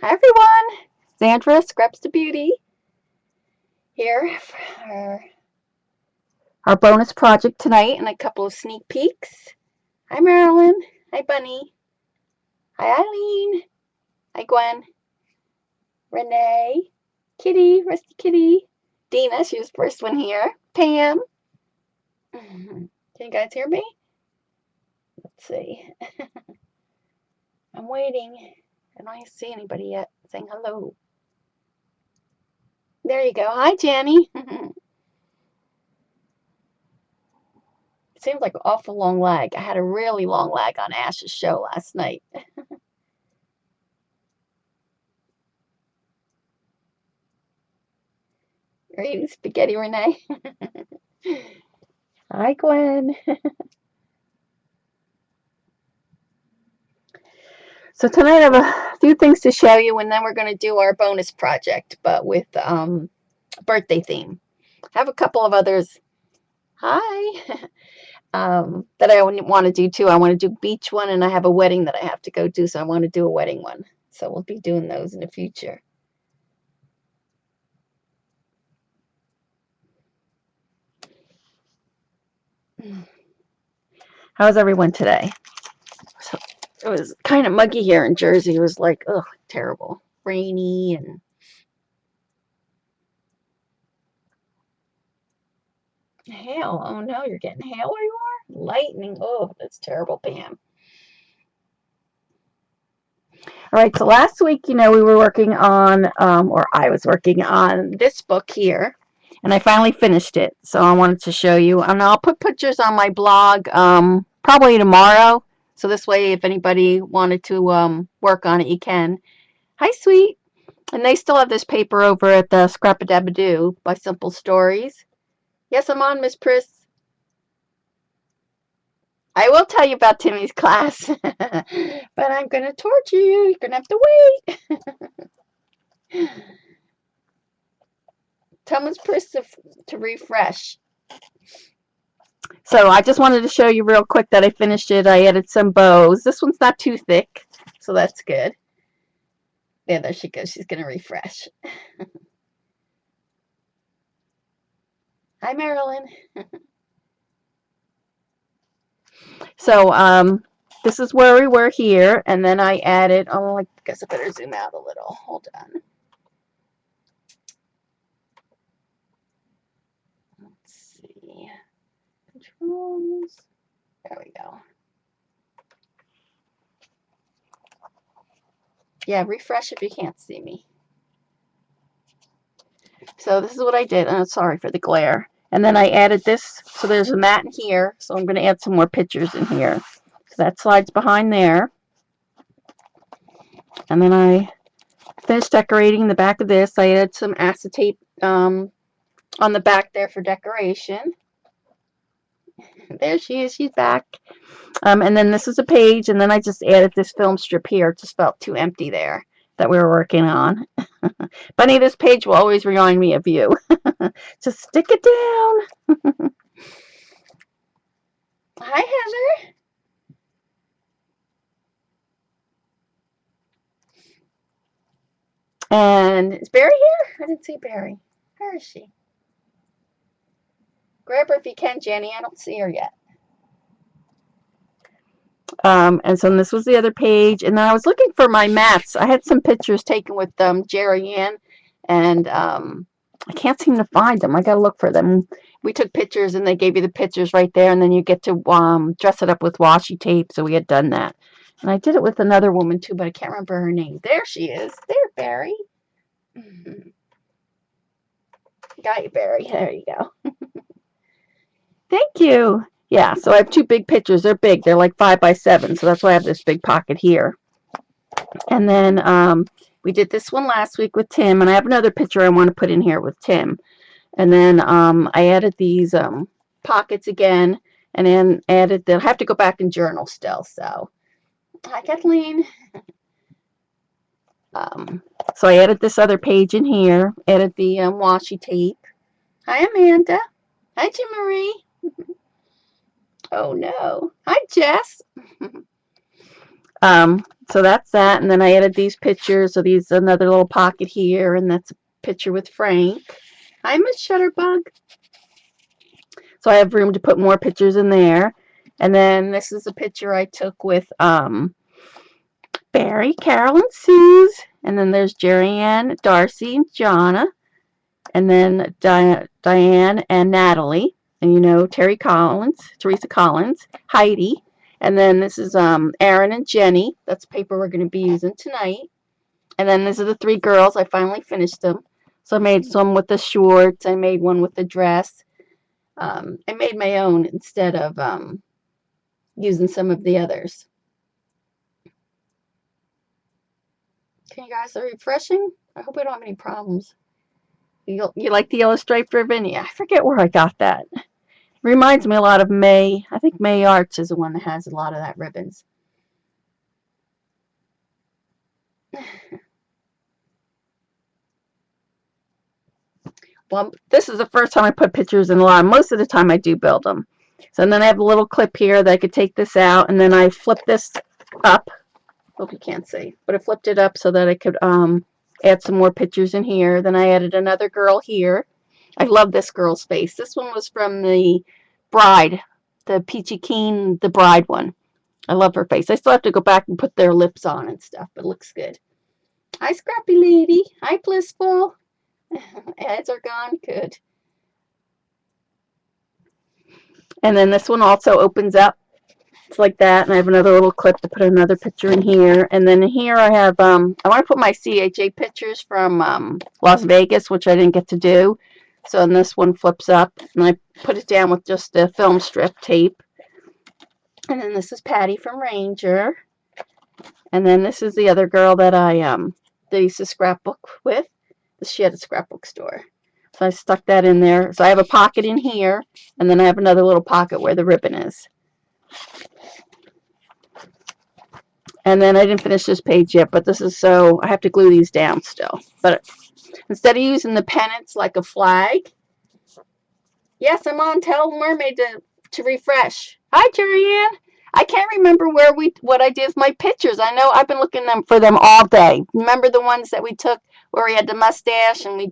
Hi everyone, Sandra, Scraps to Beauty, here for our bonus project tonight and a couple of sneak peeks. Hi Marilyn, hi Bunny, hi Eileen, hi Gwen, Renee, Kitty, Rusty Kitty, Dina, she was the first one here, Pam. Can you guys hear me? Let's see. I'm waiting. I don't see anybody yet saying hello. There you go. Hi Janny. Seems like an awful long lag. I had a really long lag on Ash's show last night. Are you eating spaghetti, Renee? Hi, Gwen. So tonight I have a few things to show you, and then we're going to do our bonus project, but with birthday theme. I have a couple of others. Hi. That I want to do too. I want to do beach one, and I have a wedding that I have to go do, so I want to do a wedding one. So we'll be doing those in the future. How's everyone today? So it was kind of muggy here in Jersey. It was like, ugh, terrible. Rainy and hail. Oh no, you're getting hail where you are? Lightning. Oh, that's terrible, Pam. All right, so last week, we were working on, or I was working on this book here, and I finally finished it. So I wanted to show you, and I'll put pictures on my blog probably tomorrow. So this way, if anybody wanted to work on it, you can. Hi, sweet. And they still have this paper over at the Scrap-a-Dab-a-Doo by Simple Stories. Yes, I'm on, Miss Pris. I will tell you about Timmy's class, but I'm going to torture you. You're going to have to wait. Tell Miss Pris to refresh. So I just wanted to show you real quick that I finished it. I added some bows. This one's not too thick, so that's good. Yeah, there she goes. She's going to refresh. Hi, Marilyn. So this is where we were here, and then I added, oh, I guess I better zoom out a little. Hold on. Let's see. Controls. There we go. Yeah, refresh if you can't see me. So this is what I did. Oh, sorry for the glare. And then I added this. So there's a mat in here. So I'm going to add some more pictures in here. So that slides behind there. And then I finished decorating the back of this. I added some acetate on the back there for decoration. There she is. She's back. And then this is a page. And then I just added this film strip here. It just felt too empty there that we were working on. Bunny, this page will always remind me of you. Just stick it down. Hi, Heather. And is Barry here? I didn't see Barry. Where is she? Grab her if you can, Jenny. I don't see her yet. And so this was the other page. And then I was looking for my mats. I had some pictures taken with Jerry Ann, and I can't seem to find them. I got to look for them. We took pictures, and they gave you the pictures right there, and then you get to dress it up with washi tape. So we had done that. And I did it with another woman, too, but I can't remember her name. There she is. There, Barry. Got you, Barry. There you go. Thank you. Yeah, so I have two big pictures. They're big. They're like 5 by 7, so that's why I have this big pocket here. And then we did this one last week with Tim, and I have another picture I want to put in here with Tim. And then I added these pockets again, and then added, they'll have to go back and journal still. So, hi, Kathleen. So I added this other page in here, added the washi tape. Hi, Amanda. Hi, Jim Marie. Oh no. Hi, Jess. So that's that, and then I added these pictures. So these another little pocket here, and that's a picture with Frank. Hi, Miss Shutterbug. So I have room to put more pictures in there. And then this is a picture I took with Barry, Carol, and Suze. And then there's Jerry Ann, Darcy, and Jonna. And then Diane and Natalie. And you know, Teresa Collins, Heidi. And then this is Aaron and Jenny. That's paper we're going to be using tonight. And then these are the three girls. I finally finished them. So I made some with the shorts. I made one with the dress. I made my own instead of using some of the others. Can you guys are refreshing? I hope I don't have any problems. You like the yellow striped ribbon? Yeah, I forget where I got that. It reminds me a lot of May. I think May Arts is the one that has a lot of that ribbons. Well, this is the first time I put pictures in a lot. Most of the time I do build them. So then I have a little clip here that I could take this out, and then I flip this up. Hope you can't see, but I flipped it up so that I could add some more pictures in here. Then I added another girl here. I love this girl's face. This one was from the bride, the Peachy Keen, the bride one. I love her face. I still have to go back and put their lips on and stuff, but it looks good. Hi, Scrappy Lady. Hi, Blissful. Ads are gone. Good. And then this one also opens up. It's like that. And I have another little clip to put another picture in here. And then here I have, I want to put my CHA pictures from Las Vegas, which I didn't get to do. So then this one flips up. And I put it down with just the film strip tape. And then this is Patty from Ranger. And then this is the other girl that I used to scrapbook with. She had a scrapbook store. So I stuck that in there. So I have a pocket in here, and then I have another little pocket where the ribbon is. And then I didn't finish this page yet, but this is so I have to glue these down still. But instead of using the pennants like a flag, yes, I'm on. Tell Mermaid to refresh. Hi, Jerry-Ann. I can't remember what I did with my pictures. I know I've been looking for them all day. Remember the ones that we took where we had the mustache and we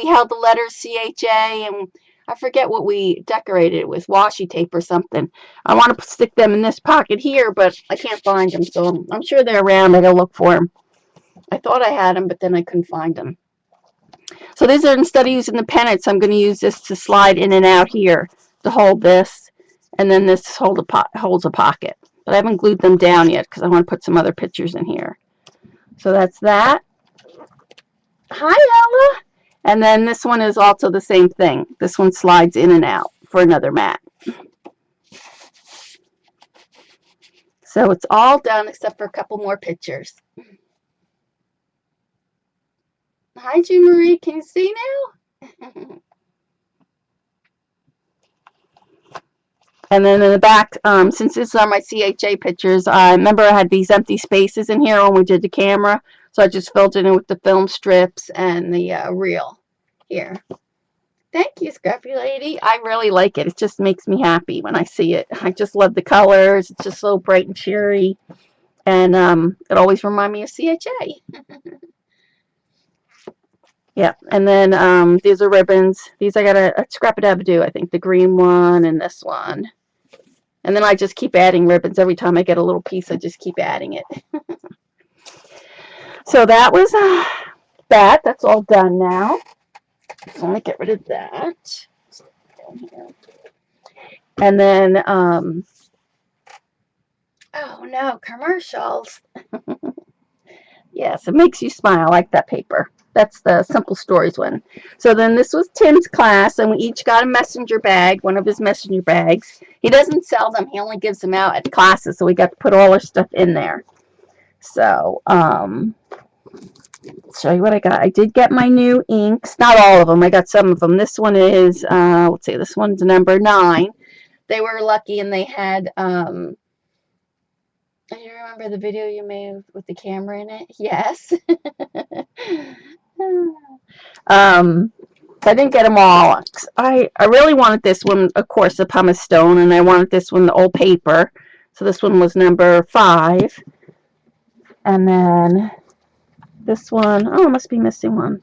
held the letters CHA, and I forget what we decorated it with, washi tape or something. I want to stick them in this pocket here, but I can't find them, so I'm sure they're around. I gotta look for them. I thought I had them, but then I couldn't find them. So these are, instead of using the pennants, I'm going to use this to slide in and out here to hold this. And then this holds a pocket. But I haven't glued them down yet because I want to put some other pictures in here. So that's that. Hi, Ella. And then this one is also the same thing. This one slides in and out for another mat. So it's all done except for a couple more pictures. Hi, Jean Marie. Can you see now? And then in the back, since these are my CHA pictures, I remember I had these empty spaces in here when we did the camera. So I just filled it in with the film strips and the reel here. Thank you, Scruffy Lady. I really like it. It just makes me happy when I see it. I just love the colors. It's just so bright and cheery. And it always reminds me of CHA. Yeah, and then these are ribbons. These I got a Scrap-a-Dab-a-Doo, I think. The green one and this one. And then I just keep adding ribbons. Every time I get a little piece, I just keep adding it. So that was that. That's all done now. So let me get rid of that. And then, oh no, commercials. Yes, it makes you smile. I like that paper. That's the Simple Stories one. So then this was Tim's class, and we each got a messenger bag, one of his messenger bags. He doesn't sell them. He only gives them out at classes, so we got to put all our stuff in there. So, show you what I got. I did get my new inks. Not all of them. I got some of them. This one is, let's see, this one's number 9. They were lucky, and they had, do you remember the video you made with the camera in it? Yes. I didn't get them all. I really wanted this one, of course, the pumice stone, and I wanted this one, the old paper. So this one was number 5. And then this one, oh, I must be missing one.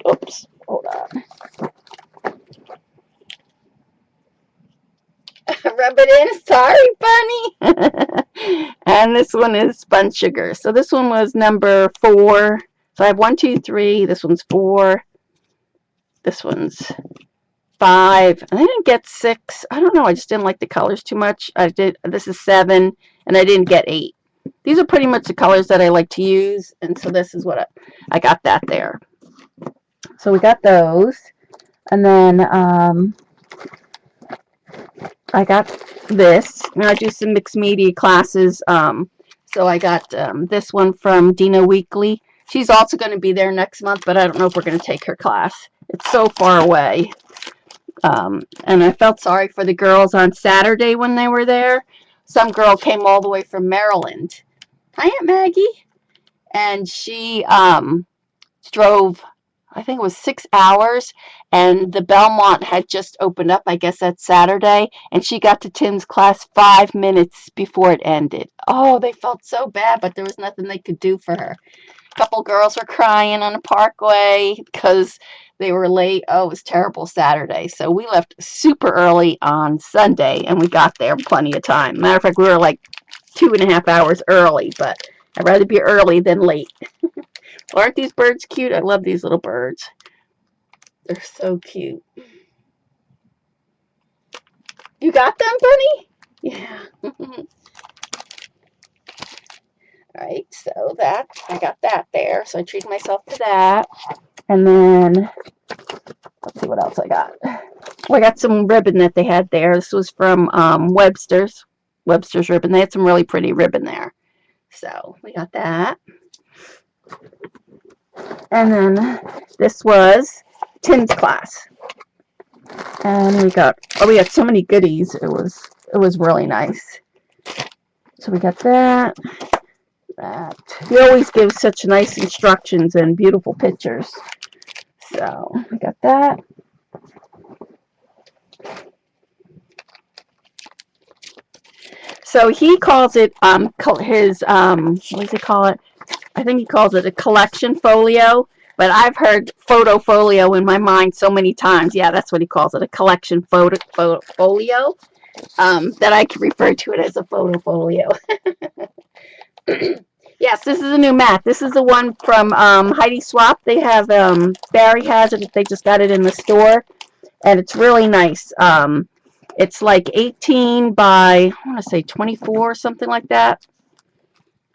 Oops, hold on. Rub it in. Sorry, bunny. And this one is spun sugar. So this one was number 4. So I have 1, 2, 3. This one's 4. This one's 5. I didn't get 6. I don't know. I just didn't like the colors too much. I did. This is 7, and I didn't get 8. These are pretty much the colors that I like to use, and so this is what I got that there. So we got those, and then I got this. I do some mixed media classes. So I got this one from Dina Weekly. She's also going to be there next month, but I don't know if we're going to take her class. It's so far away. And I felt sorry for the girls on Saturday when they were there. Some girl came all the way from Maryland. Hi, Aunt Maggie. And she drove, I think it was 6 hours, and the Belmont had just opened up, I guess that's Saturday, and she got to Tim's class 5 minutes before it ended. Oh, they felt so bad, but there was nothing they could do for her. A couple girls were crying on the parkway because they were late. Oh, it was terrible Saturday. So we left super early on Sunday, and we got there plenty of time. Matter of fact, we were like 2.5 hours early, but I'd rather be early than late. Aren't these birds cute? I love these little birds. They're so cute. You got them, Bunny? Yeah. Alright, so that, I got that there. So I treated myself to that. And then, let's see what else I got. Well, I got some ribbon that they had there. This was from Webster's ribbon. They had some really pretty ribbon there. So we got that. And then this was Tim's class. And we got so many goodies. It was really nice. So we got that. He always gives such nice instructions and beautiful pictures. So we got that. So he calls it his what does he call it? I think he calls it a collection folio, but I've heard photo folio in my mind so many times. Yeah, that's what he calls it, a collection folio. That I can refer to it as a photo folio. Yes, this is a new mat. This is the one from Heidi Swap. They have Barry has it. They just got it in the store, and it's really nice. It's like 18 by, I want to say 24, something like that.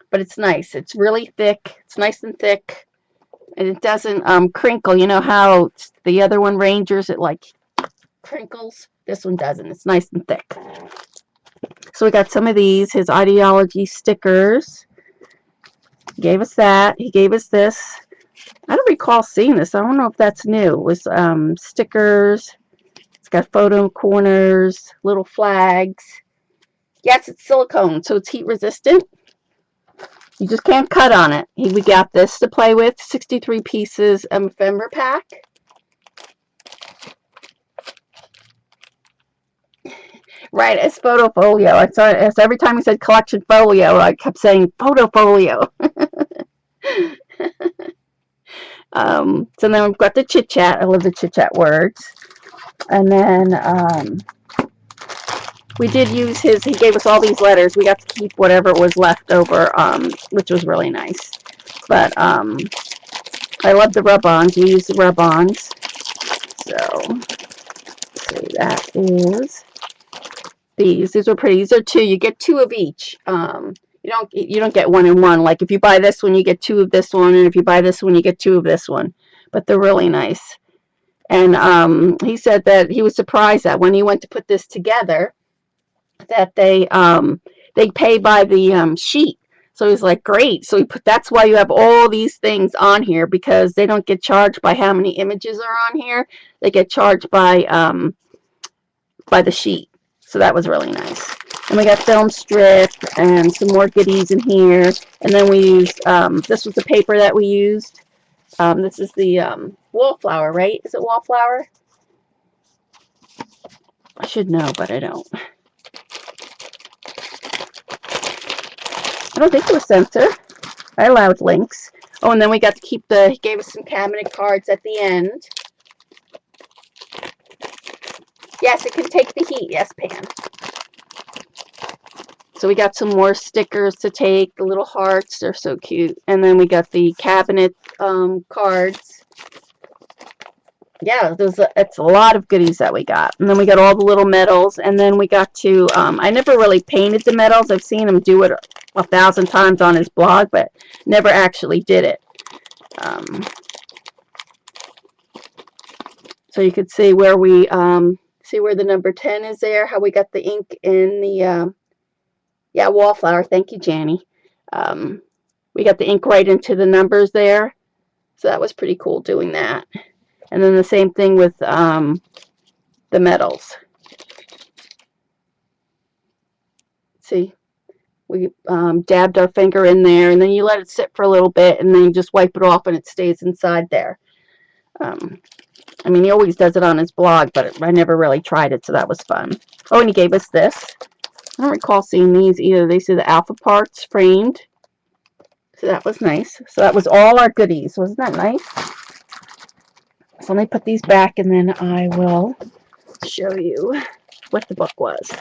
But it's nice. It's really thick. It's nice and thick, and it doesn't crinkle. You know how the other one, Rangers, it like crinkles? This one doesn't. It's nice and thick. So we got some of these, his ideology stickers. He gave us that. He gave us this. I don't recall seeing this. I don't know if that's new. It was stickers. It's got photo corners, little flags. Yes, it's silicone, so it's heat resistant. You just can't cut on it. We got this to play with. 63 pieces ephemera pack. Right, it's photo folio. It's every time he said collection folio, I kept saying photo folio. So then we've got the chit chat. I love the chit chat words. And then we did use his. He gave us all these letters. We got to keep whatever was left over, which was really nice. But I love the rub-ons. We use the rub-ons. So that is. These are pretty. These are 2. You get 2 of each. You don't get 1 and 1. Like if you buy this one, you get 2 of this one, and if you buy this one, you get 2 of this one. But they're really nice. And he said that he was surprised that when he went to put this together, that they pay by the sheet. So he's like, great. So that's why you have all these things on here, because they don't get charged by how many images are on here. They get charged by the sheet. So that was really nice. And we got film strip and some more goodies in here. And then we used, this was the paper that we used. This is the wallflower, right? Is it wallflower? I should know, but I don't. I don't think it was censor. I allowed links. Oh, and then we got to keep he gave us some cabinet cards at the end. Yes, it can take the heat. Yes, Pan. So we got some more stickers to take, the little hearts, they're so cute. And then we got the cabinet cards. Yeah, it's a lot of goodies that we got. And then we got all the little medals. And then we got to, I never really painted the medals. I've seen him do it 1,000 times on his blog, but never actually did it. So you could see where we, see where the number 10 is there, how we got the ink in the, yeah, wallflower. Thank you, Janny. We got the ink right into the numbers there. So that was pretty cool doing that. And then the same thing with the medals. See, we dabbed our finger in there, and then you let it sit for a little bit, and then you just wipe it off, and it stays inside there. I mean, he always does it on his blog, but I never really tried it, so that was fun. Oh, and he gave us this. I don't recall seeing these either. They say the alpha parts framed. So that was nice. So that was all our goodies. Wasn't that nice? So let me put these back, and then I will show you what the book was.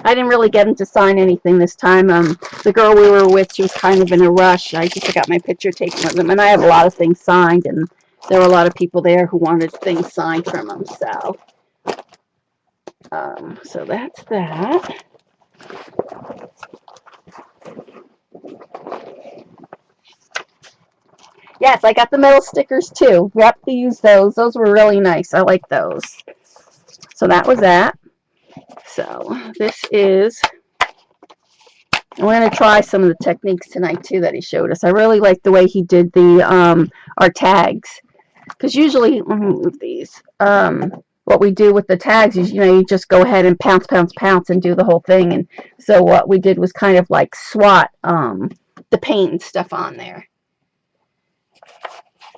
I didn't really get him to sign anything this time. The girl we were with, she was kind of in a rush. I just got my picture taken with him, and I have a lot of things signed, and there were a lot of people there who wanted things signed from him. So that's that. Yes, I got the metal stickers too. Yep, we used those. Those were really nice. I like those. So that was that. So this is, we're going to try some of the techniques tonight too that he showed us. I really like the way he did the our tags, because usually, let me move these. What we do with the tags is, you just go ahead and pounce, pounce, pounce and do the whole thing. And so what we did was kind of like swat the paint and stuff on there.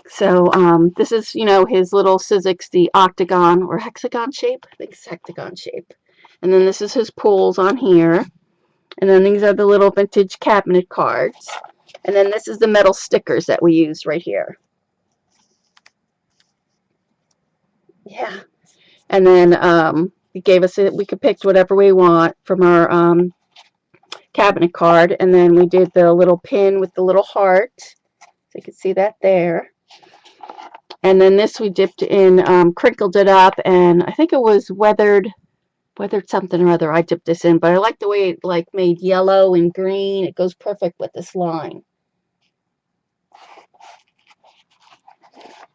So this is, his little Sizzix, the octagon or hexagon shape. I think it's hexagon shape. And then this is his pulls on here. And then these are the little vintage cabinet cards. And then this is the metal stickers that we use right here. Yeah. And then he gave us we could pick whatever we want from our cabinet card. And then we did the little pin with the little heart. So you can see that there. And then this we dipped in, crinkled it up, and I think it was weathered something or other. I dipped this in, but I like the way it made yellow and green. It goes perfect with this line.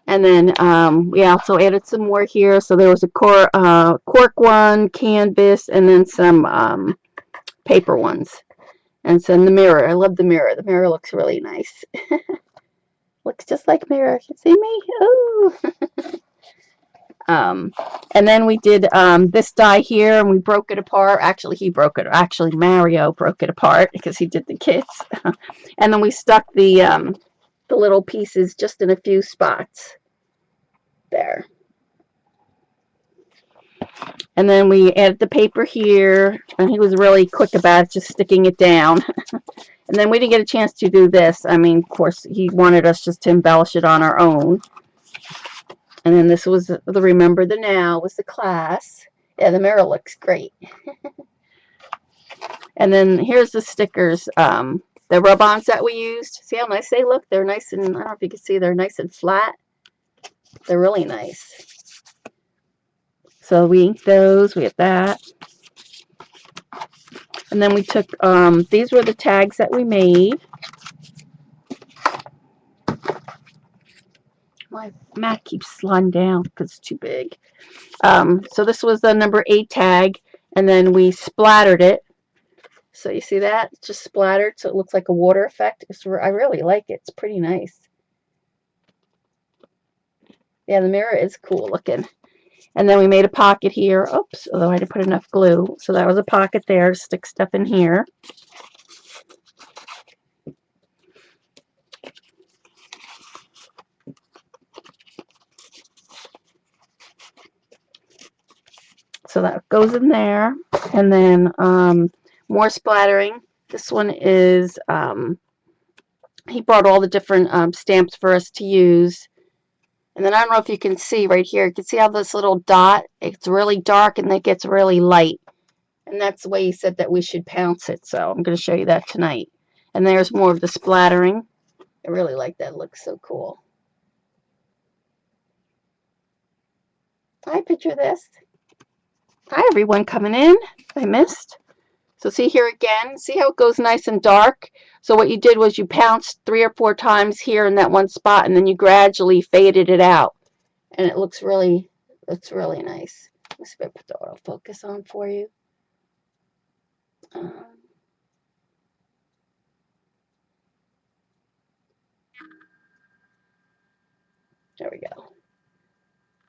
And then we also added some more here. So there was a cork one, canvas, and then some paper ones. And so the mirror. I love the mirror. The mirror looks really nice. Looks just like mirror. You see me? Ooh. And then we did this die here, and we broke it apart. Actually, he broke it. Actually, Mario broke it apart because he did the kits. And then we stuck the little pieces just in a few spots there. And then we added the paper here, and he was really quick about it, just sticking it down. And then we didn't get a chance to do this. I mean, of course, he wanted us just to embellish it on our own. And then this was the Remember the Now, was the class. Yeah, the mirror looks great. And then here's the stickers, the rub-ons that we used. See how nice they look? They're nice and, I don't know if you can see, they're nice and flat. They're really nice. So we inked those, we had that. And then we took, these were the tags that we made. My mat keeps sliding down because it's too big. So this was the number 8 tag, and then we splattered it. So you see that? It's just splattered, so it looks like a water effect. I really like it. It's pretty nice. Yeah, the mirror is cool looking. And then we made a pocket here. Oops, although I didn't put enough glue. So that was a pocket there to stick stuff in here. So that goes in there. And then More splattering. This one is, he brought all the different stamps for us to use. And then I don't know if you can see right here. You can see how this little dot, it's really dark and then it gets really light. And that's the way he said that we should pounce it. So I'm going to show you that tonight. And there's more of the splattering. I really like that. It looks so cool. Hi, picture this. Hi, everyone coming in. I missed. So see here again. See how it goes nice and dark? So what you did was you pounced 3 or 4 times here in that one spot, and then you gradually faded it out. And it looks really nice. Let's put the autofocus on for you. There we go.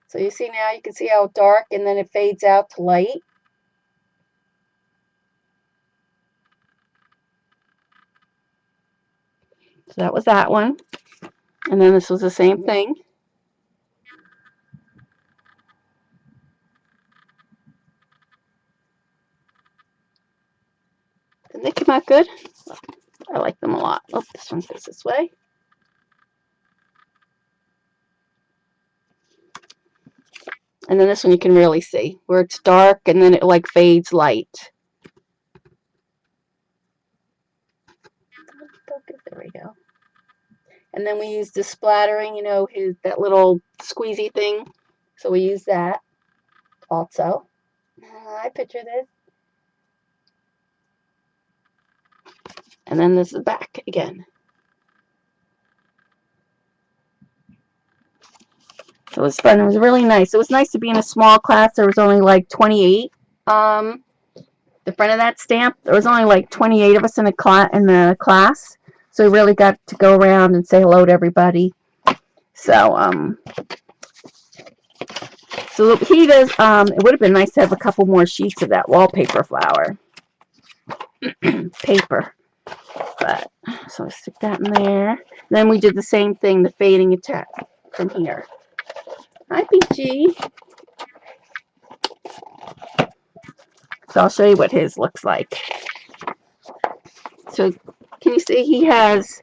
So you see now, you can see how dark and then it fades out to light. So that was that one. And then this was the same thing. Didn't they come out good? I like them a lot. Oh, this one goes this way. And then this one you can really see where it's dark and then it like fades light. There we go. And then we use the splattering, you know, that little squeezy thing. So we use that also. I picture this. And then this is back again. It was fun. It was really nice. It was nice to be in a small class. There was only like 28. The front of that stamp, there was only like 28 of us in the class. So we really got to go around and say hello to everybody. So, so he does, it would have been nice to have a couple more sheets of that wallpaper flower. Paper. But, so I stick that in there. Then we did the same thing, the fading attack from here. Hi, PG. So I'll show you what his looks like. So can you see he has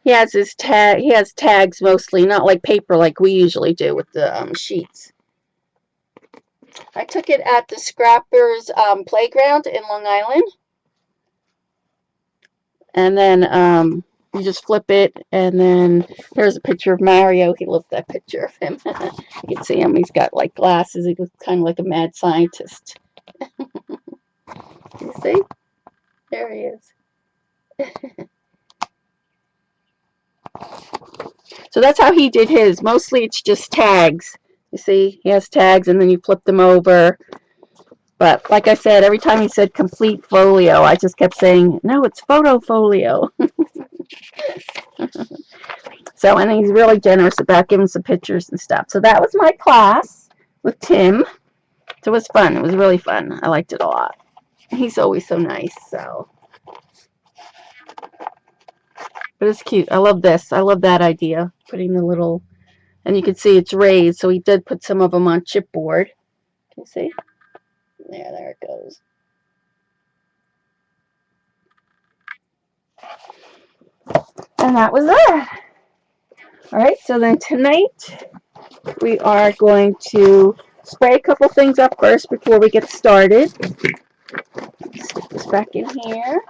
his tag. He has tags mostly, not like paper like we usually do with the sheets. I took it at the Scrappers playground in Long Island, and then you just flip it, and then there's a picture of Mario. He loved that picture of him. You can see him. He's got like glasses. He looks kind of like a mad scientist. You see? There he is. So that's how he did his. Mostly it's just tags. You see, he has tags and then you flip them over. But like I said, every time he said complete folio, I just kept saying, no, it's photo folio. So, and he's really generous about giving some pictures and stuff. So that was my class with Tim. So it was fun. It was really fun. I liked it a lot. He's always so nice, so. But it's cute. I love this. I love that idea. Putting the little, and you can see it's raised. So he did put some of them on chipboard. Can you see? There it goes. And that was that. All right, so then tonight we are going to spray a couple things up first before we get started. Stick this back in here.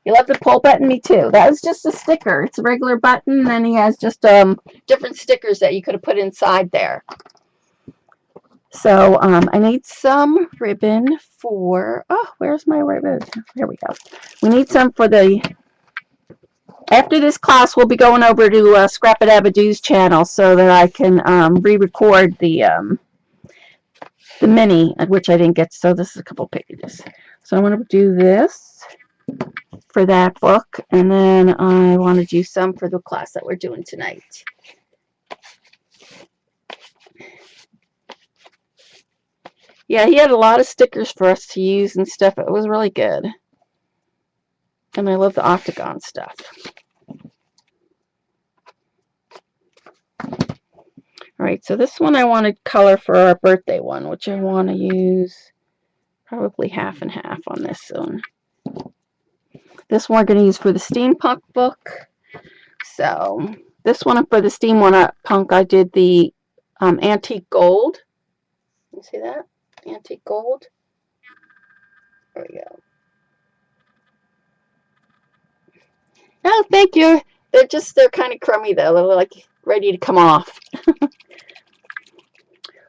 You love the pull button? Me too. That was just a sticker. It's a regular button, and then he has just different stickers that you could have put inside there. So I need some ribbon for, oh, where's my ribbon? Here we go. We need some for the, after this class, we'll be going over to Scrap It Abadoo's channel so that I can re-record the mini, which I didn't get. So this is a couple pages. So I'm going to do this for that book, and then I want to do some for the class that we're doing tonight. Yeah, he had a lot of stickers for us to use and stuff. It was really good. And I love the octagon stuff. All Alright, so this one I wanted color for our birthday one, which I want to use probably half and half on this one. This one we're going to use for the steampunk book. So this one for the steampunk, I did the antique gold. You see that? Antique gold. There we go. Oh, thank you. They're kind of crummy though. They're like ready to come off.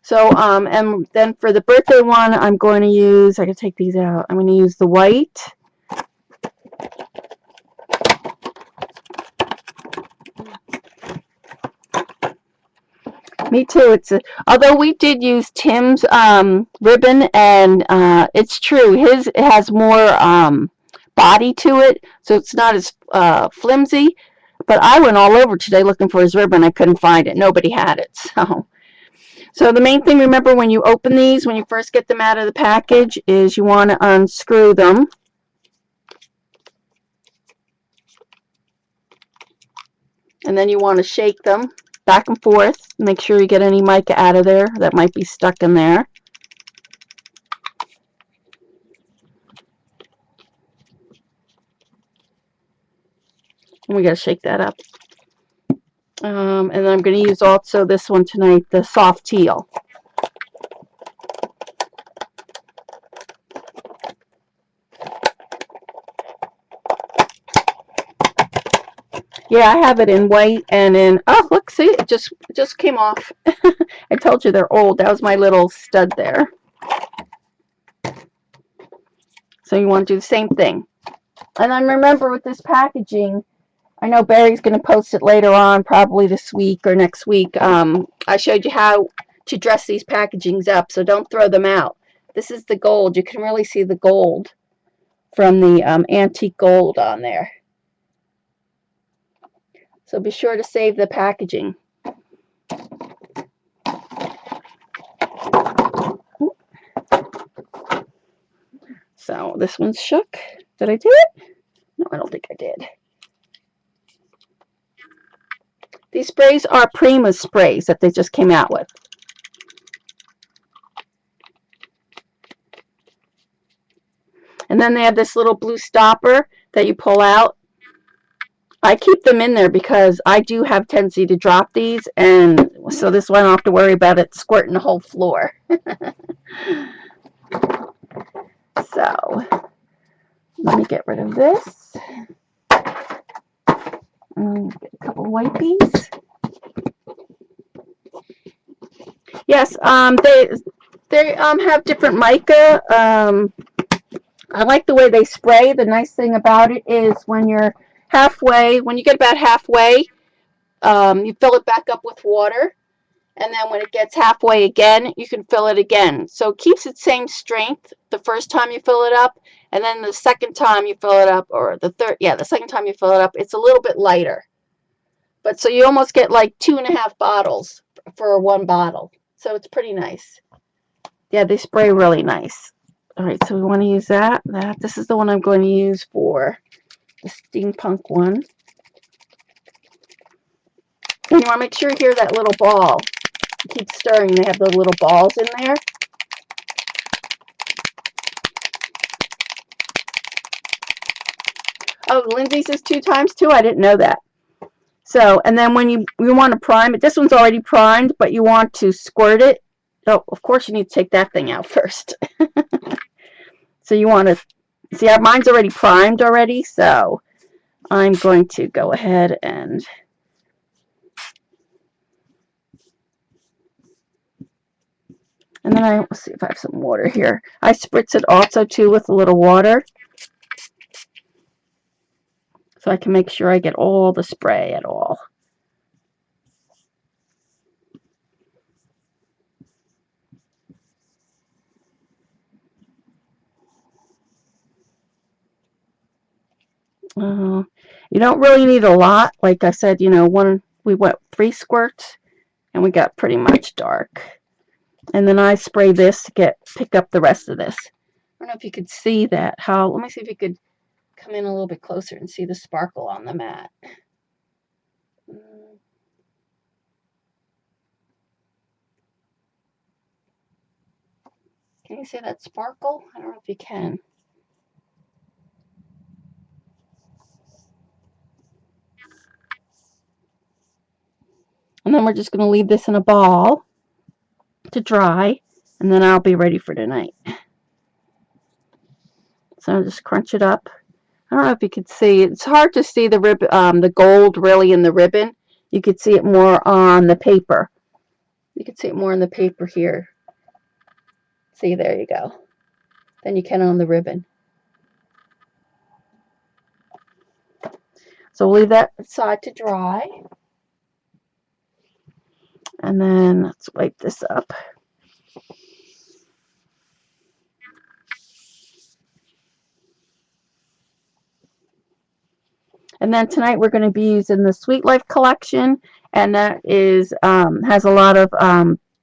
So, and then for the birthday one, I'm going to use, I can take these out. I'm going to use the white. Me too. Although we did use Tim's ribbon, and it's true. His it has more body to it, so it's not as flimsy. But I went all over today looking for his ribbon. I couldn't find it. Nobody had it. So the main thing, remember, when you open these, when you first get them out of the package, is you want to unscrew them. And then you want to shake them back and forth. Make sure you get any mica out of there that might be stuck in there. And we got to shake that up. And then I'm going to use also this one tonight, the soft teal. Yeah, I have it in white and in, oh, look, see, it just came off. I told you they're old. That was my little stud there. So you want to do the same thing. And then remember with this packaging, I know Barry's going to post it later on, probably this week or next week. I showed you how to dress these packagings up, so don't throw them out. This is the gold. You can really see the gold from the antique gold on there. So be sure to save the packaging. So this one's shook. Did I do it? No, I don't think I did. These sprays are Prima sprays that they just came out with. And then they have this little blue stopper that you pull out. I keep them in there because I do have tendency to drop these, and so this way I don't have to worry about it squirting the whole floor. So let me get rid of this. Get a couple wipies. Yes, they have different mica. I like the way they spray. The nice thing about it is when you're halfway, when you get about halfway, you fill it back up with water, and then when it gets halfway again, you can fill it again. So it keeps its same strength the first time you fill it up, and then the second time you fill it up, or the second time you fill it up, it's a little bit lighter. But so you almost get like 2.5 bottles for one bottle. So it's pretty nice. Yeah, they spray really nice. All right, so we want to use that. This is the one I'm going to use for the steampunk one. And you want to make sure you hear that little ball. You keep stirring. They have the little balls in there. Oh, Lindsay's is 2 times 2. I didn't know that. So, and then when you want to prime it, this one's already primed, but you want to squirt it. Oh, of course you need to take that thing out first. So you want to, see, mine's already primed already, so I'm going to go ahead and then let's see if I have some water here. I spritz it also too with a little water, so I can make sure I get all the spray at all. You don't really need a lot. Like I said, you know, we went 3 squirts and we got pretty much dark. And then I spray this to pick up the rest of this. I don't know if you could see that. Let me see if you could come in a little bit closer and see the sparkle on the mat. Can you see that sparkle? I don't know if you can. And then we're just going to leave this in a ball to dry, and then I'll be ready for tonight. So I'll just crunch it up. I don't know if you could see. It's hard to see the the gold really in the ribbon. You could see it more on the paper. You could see it more on the paper here. See, there you go. Than you can on the ribbon. So we'll leave that aside to dry. And then let's wipe this up. And then tonight we're going to be using the Sweet Life collection, and that is has a lot of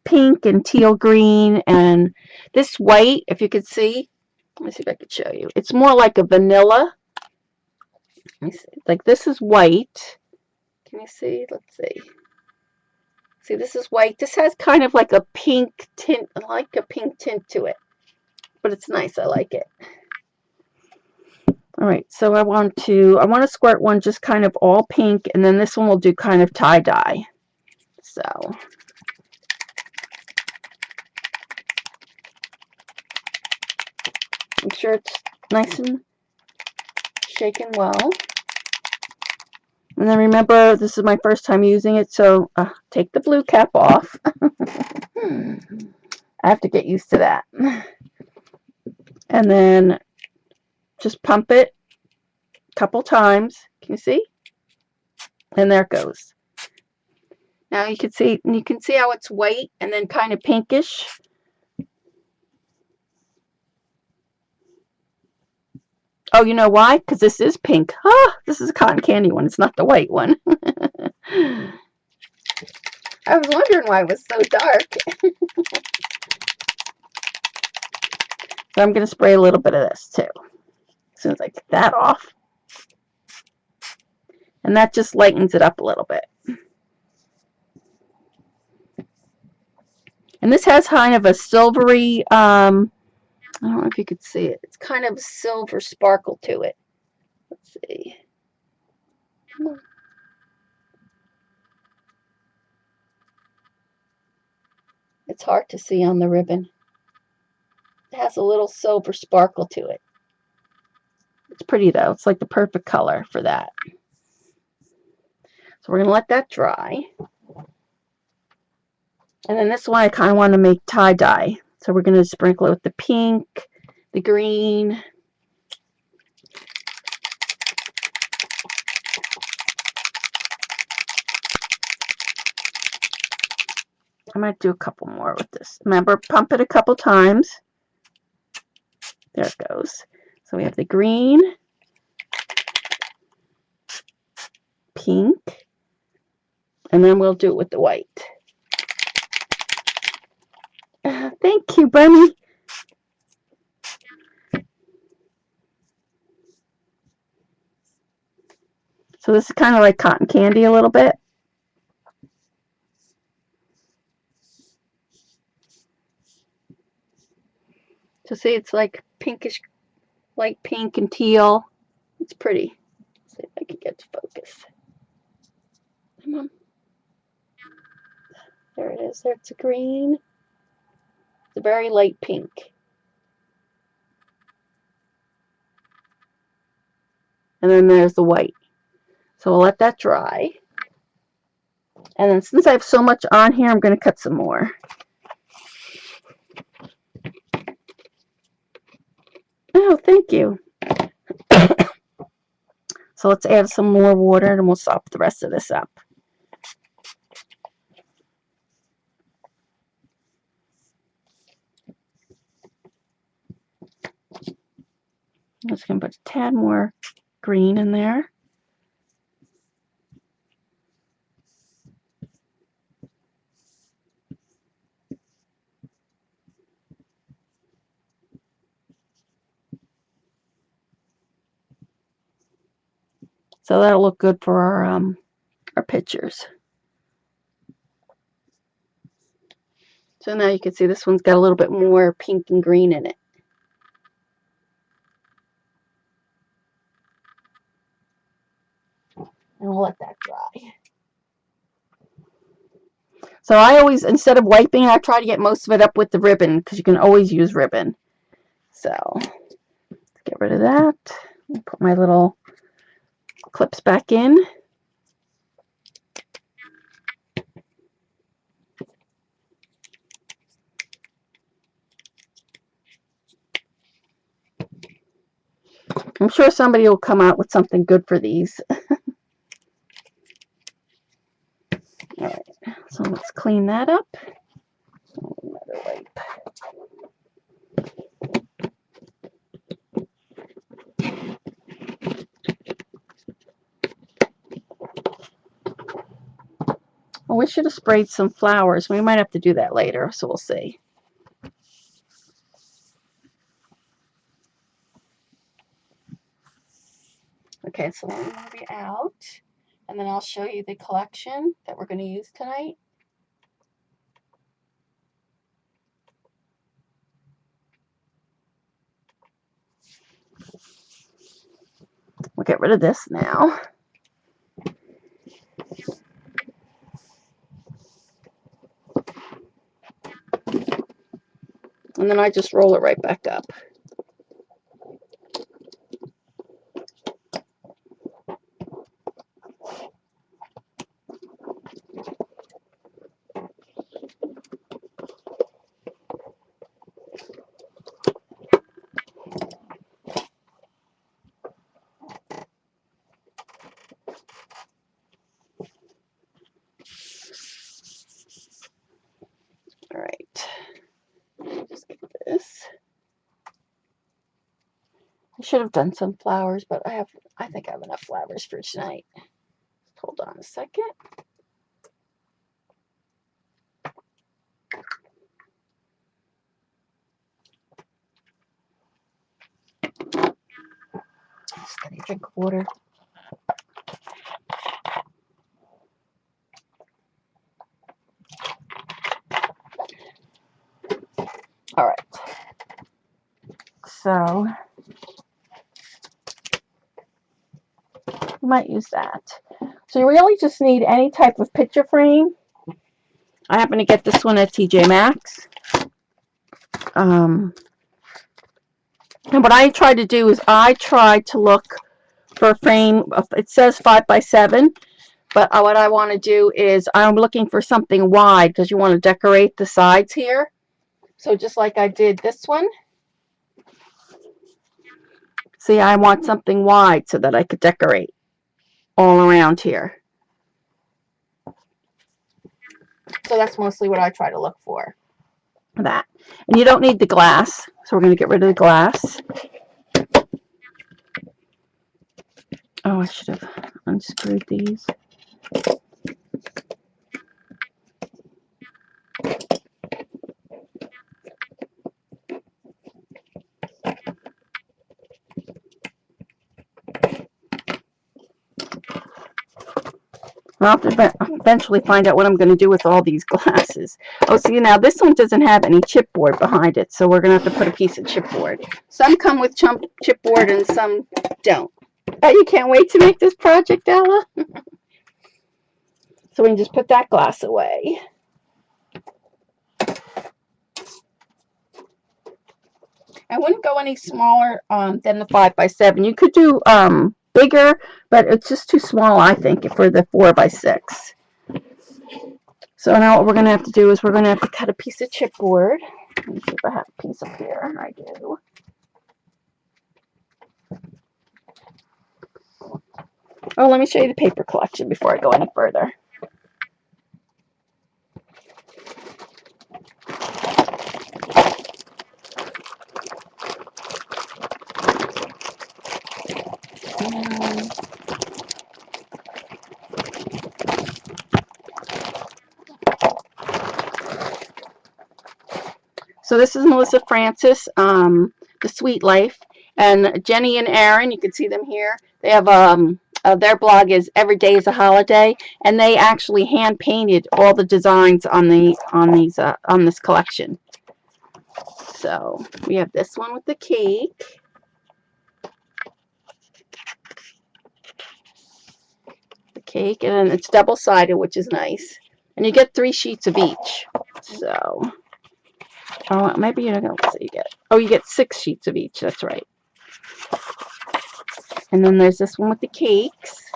pink and teal green, and this white, if you could see, let me see if I could show you. It's more like a vanilla. Let me see. Like this is white. Can you see? Let's see. See, this is white. This has kind of like a pink tint, like a pink tint to it, but it's nice. I like it. All right, so I want to squirt one just kind of all pink, and then this one will do kind of tie-dye. So make sure it's nice and shaken well. And then remember, this is my first time using it, so take the blue cap off. I have to get used to that. And then just pump it a couple times. Can you see? And there it goes. Now you can see how it's white and then kind of pinkish. Oh, you know why? Because this is pink. Ah, this is a cotton candy one. It's not the white one. I was wondering why it was so dark. So I'm going to spray a little bit of this too. As soon as I get that off. And that just lightens it up a little bit. And this has kind of a silvery, I don't know if you could see it. It's kind of a silver sparkle to it. Let's see. It's hard to see on the ribbon. It has a little silver sparkle to it. It's pretty though. It's like the perfect color for that. So we're going to let that dry. And then this one I kind of want to make tie-dye. So we're going to sprinkle it with the pink, the green. I might do a couple more with this. Remember, pump it a couple times. There it goes. So we have the green, pink, and then we'll do it with the white. Thank you, Bunny. So this is kind of like cotton candy a little bit. So see, it's like pinkish, light pink and teal. It's pretty. Let's see if I can get to focus. Come on. There it is. There's a green. It's a very light pink. And then there's the white. So we'll let that dry. And then since I have so much on here, I'm going to cut some more. Oh, thank you. So let's add some more water and we'll sop the rest of this up. I'm just going to put a tad more green in there. So that'll look good for our pictures. So now you can see this one's got a little bit more pink and green in it. And we'll let that dry. So I always, instead of wiping, I try to get most of it up with the ribbon because you can always use ribbon. So let's get rid of that. Put my little clips back in. I'm sure somebody will come out with something good for these. All right, so let's clean that up. Another wipe. Well, we should have sprayed some flowers. We might have to do that later, so we'll see. Okay, so then we'll be out, and then I'll show you the collection that we're going to use tonight. We'll get rid of this now. And then I just roll it right back up. All right. Just get this. I should have done some flowers, but I think I have enough flowers for tonight. Hold on a second. Just gonna drink water. All right. So you might use that. So you really just need any type of picture frame. I happen to get this one at TJ Maxx. And what I tried to do is I tried to look for a frame. It says 5x7, but what I want to do is I'm looking for something wide because you want to decorate the sides here. So just like I did this one. See, I want something wide so that I could decorate all around here. So that's mostly what I try to look for. That. And you don't need the glass, so we're going to get rid of the glass. Oh, I should have unscrewed these. I'll have to eventually find out what I'm going to do with all these glasses. Oh, see, now this one doesn't have any chipboard behind it, so we're going to have to put a piece of chipboard. Some come with chipboard and some don't. Oh, you can't wait to make this project, Ella? So we can just put that glass away. I wouldn't go any smaller than the 5x7. You could do bigger, but it's just too small, I think, for the 4x6. So now what we're going to have to do is we're going to have to cut a piece of chipboard. Let me see if I have a piece up here. I do. Oh, let me show you the paper collection before I go any further. So this is Melissa Francis, The Sweet Life, and Jenny and Aaron. You can see them here. They have Their blog is Every Day is a Holiday, and they actually hand painted all the designs on this collection. So we have this one with the cake. The cake, and it's double-sided, which is nice. And you get 3 sheets of each. So, oh, maybe you're gonna see you get. Oh, you get 6 sheets of each. That's right. And then there's this one with the cakes.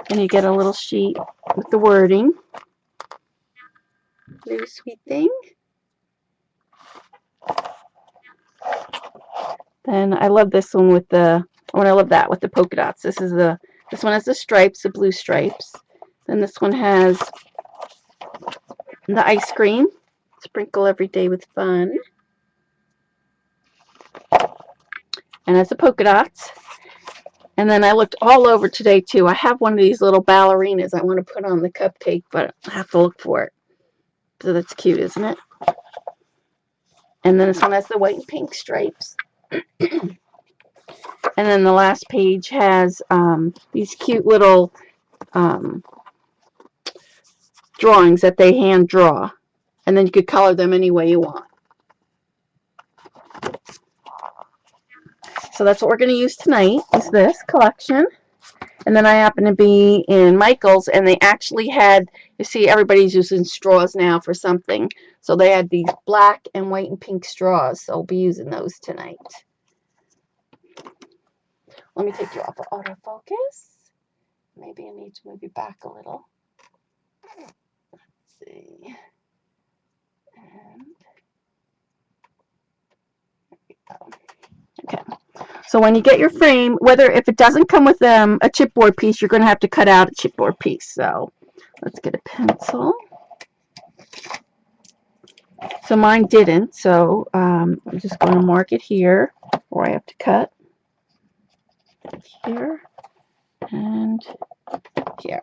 And you get a little sheet with the wording. Very sweet thing. Then I love this one with the, I love that with the polka dots. This one has the stripes, the blue stripes. Then this one has the ice cream. Sprinkle every day with fun. And has the polka dots. And then I looked all over today too. I have one of these little ballerinas I want to put on the cupcake, but I have to look for it. So that's cute, isn't it? And then this one has the white and pink stripes. And then the last page has these cute little drawings that they hand draw. And then you could color them any way you want. So that's what we're going to use tonight, is this collection. And then I happen to be in Michael's, and they actually had, you see, everybody's using straws now for something. So they had these black and white and pink straws, so I'll be using those tonight. Let me take you off of autofocus. Maybe I need to move you back a little. Let's see. And there we go. Okay. So when you get your frame, if it doesn't come with a chipboard piece, you're going to have to cut out a chipboard piece. So let's get a pencil. So mine didn't, so I'm just going to mark it here where I have to cut. Here and here.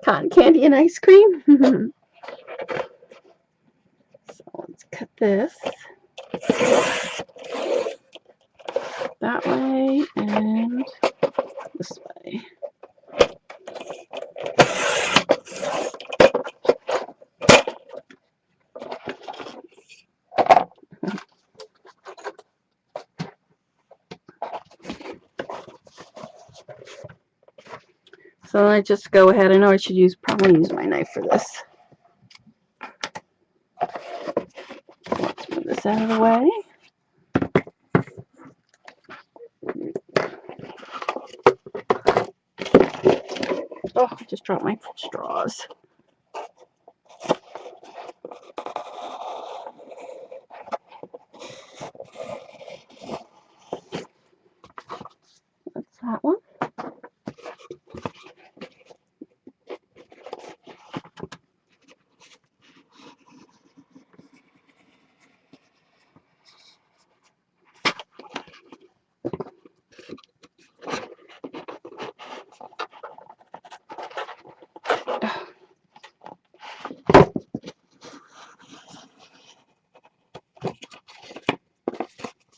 Cotton candy and ice cream. So let's cut this that way and this way. So I just go ahead. I know I should probably use my knife for this. Let's move this out of the way. Oh, I just dropped my straws. That's that one.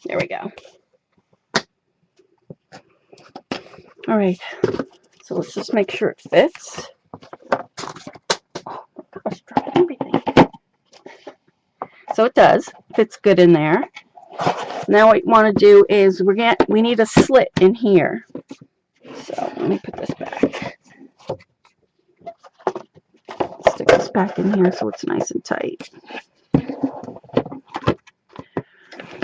There we go. All right, so let's just make sure it fits. Oh my gosh, dropping everything. So it does, fits good in there. Now what we want to do is we need a slit in here. So let me put this back. Stick this back in here so it's nice and tight.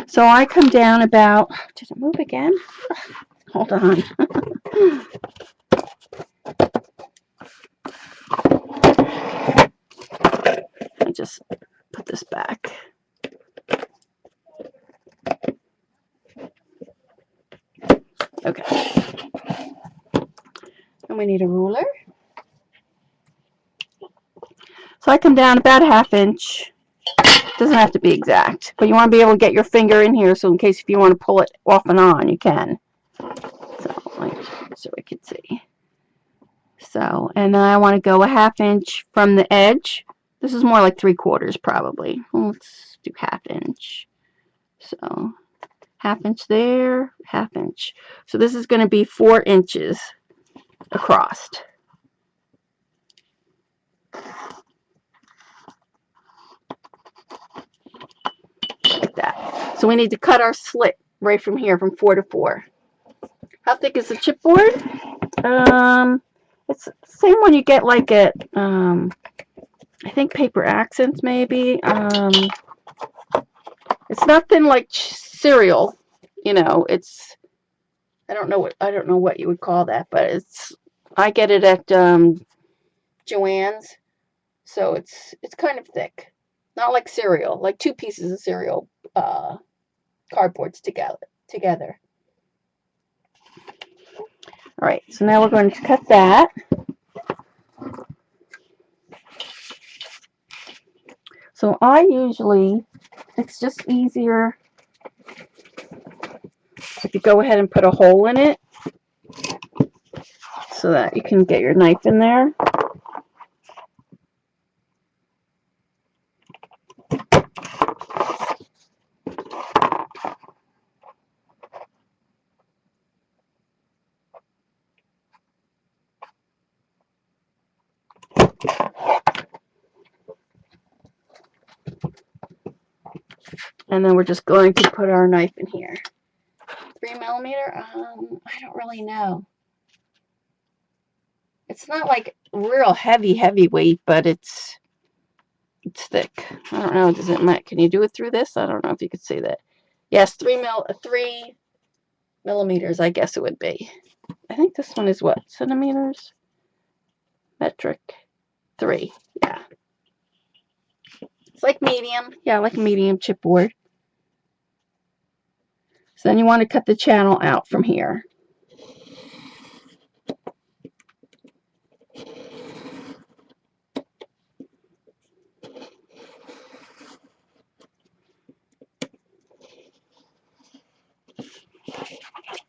So I come down about, did it move again? Hold on. I just put this back. Okay. And we need a ruler. So I come down about a ½ inch. Doesn't have to be exact, but you want to be able to get your finger in here, so in case if you want to pull it off and on, you can. So we can see. So, and then I want to go a 1/2 inch from the edge. This is more like 3/4 probably. Well, let's do 1/2 inch. So 1/2 inch there, 1/2 inch. So this is going to be 4 inches across. Like that. So we need to cut our slit right from here, from 4 to 4. How thick is the chipboard? It's the same one you get like at, I think Paper Accents maybe. It's nothing like cereal, you know. It's I don't know what you would call that, but I get it at Joann's, so it's kind of thick, not like cereal, like 2 pieces of cereal cardboards together. All right, so now we're going to cut that. So it's just easier if you go ahead and put a hole in it so that you can get your knife in there. And then we're just going to put our knife in here. 3mm? I don't really know. It's not like real heavy weight, but it's thick. I don't know. Can you do it through this? I don't know if you could see that. Yes, 3 millimeters, I guess it would be. I think this one is what? Centimeters? Metric. 3. Yeah. It's like medium. Yeah, like a medium chipboard. So then you want to cut the channel out from here.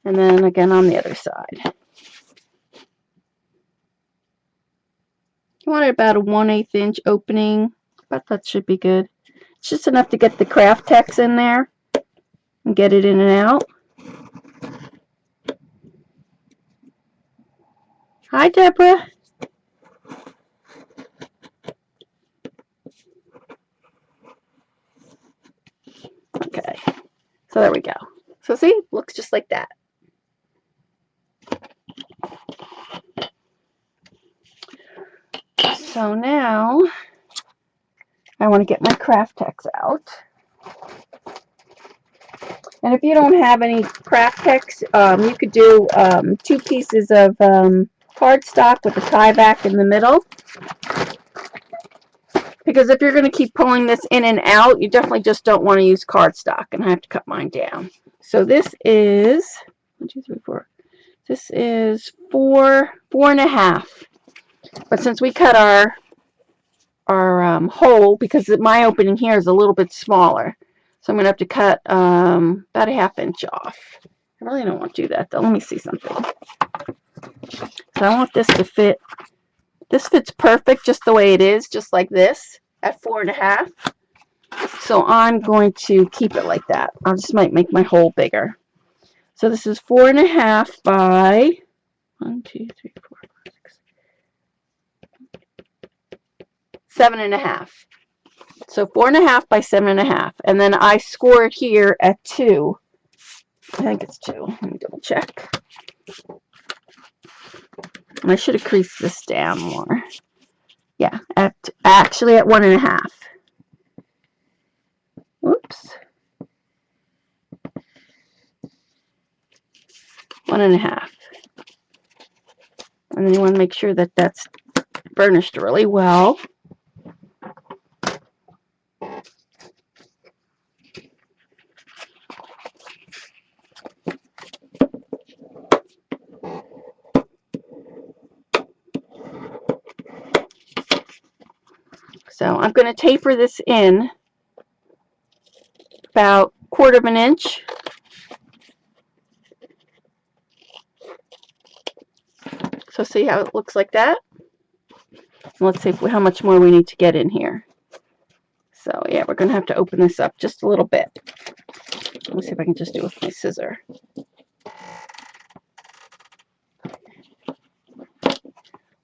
And then again on the other side. You want it about a 1/8 inch opening, but that should be good. It's just enough to get the craft text in there and get it in and out. Hi, Deborah. Okay, so there we go. So see, looks just like that. So now I want to get my craft text out. And if you don't have any craft text, you could do 2 pieces of cardstock with a tie back in the middle. Because if you're going to keep pulling this in and out, you definitely just don't want to use cardstock. And I have to cut mine down. So this is 1, 2, 3, 4. This is 4.5. But since we cut our hole, because my opening here is a little bit smaller, so I'm going to have to cut about a 1/2 inch off. I really don't want to do that, though. Let me see something. So I want this to fit. This fits perfect just the way it is, just like this, at 4.5. So I'm going to keep it like that. I just might make my hole bigger. So this is 4.5 by 1, 2, 3, 4, 5, 6, 7.5. So 4.5 by 7.5. And then I score it here at 2. I think it's 2. Let me double check. And I should have creased this down more. Yeah, actually at 1.5. Whoops. 1.5. And then you want to make sure that that's burnished really well. So I'm going to taper this in about 1/4 inch. So So see how it looks like that? Let's see how much more we need to get in here. So yeah, we're going to have to open this up just a little bit. Let's see if I can just do it with my scissor.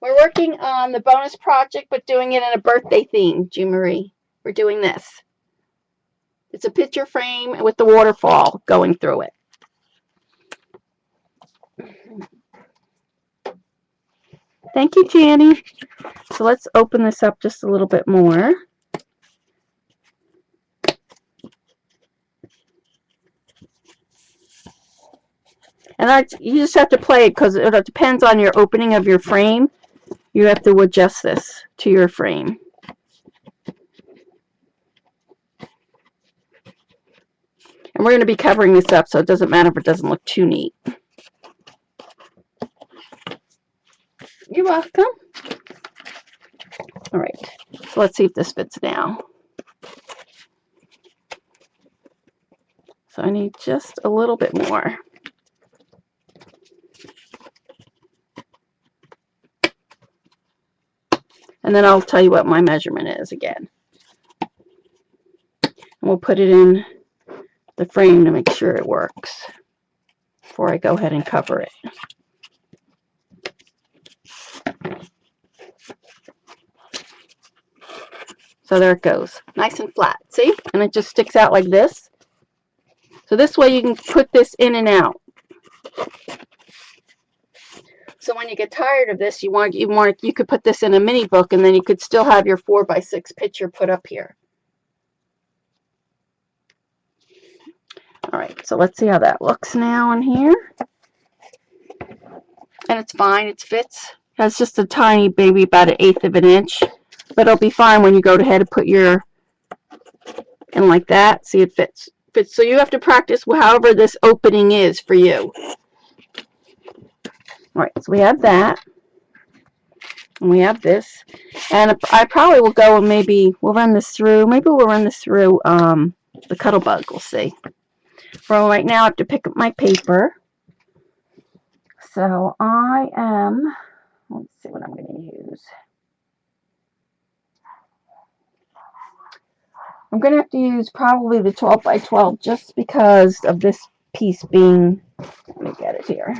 We're working on the bonus project, but doing it in a birthday theme, Jean Marie. We're doing this. It's a picture frame with the waterfall going through it. Thank you, Janny. So let's open this up just a little bit more. And you just have to play it because it depends on your opening of your frame. You have to adjust this to your frame. And we're going to be covering this up, so it doesn't matter if it doesn't look too neat. You're welcome. All right, so let's see if this fits now. So I need just a little bit more. And then I'll tell you what my measurement is again. And we'll put it in the frame to make sure it works before I go ahead and cover it. So there it goes, nice and flat, see? And it just sticks out like this. So this way you can put this in and out. So when you get tired of this, you could put this in a mini book, and then you could still have your 4x6 picture put up here. All right, so let's see how that looks now in here. And it's fine, it fits. It has just a tiny, maybe about 1/8 of an inch, but it'll be fine when you go ahead and put your, and like that, see it fits. So you have to practice however this opening is for you. All right, so we have that, and we have this, and I probably will go and maybe we'll run this through. Maybe we'll run this through the Cuttlebug. We'll see. For right now, I have to pick up my paper. So I am. Let's see what I'm going to use. I'm going to have to use probably the 12x12 just because of this piece being. Let me get it here.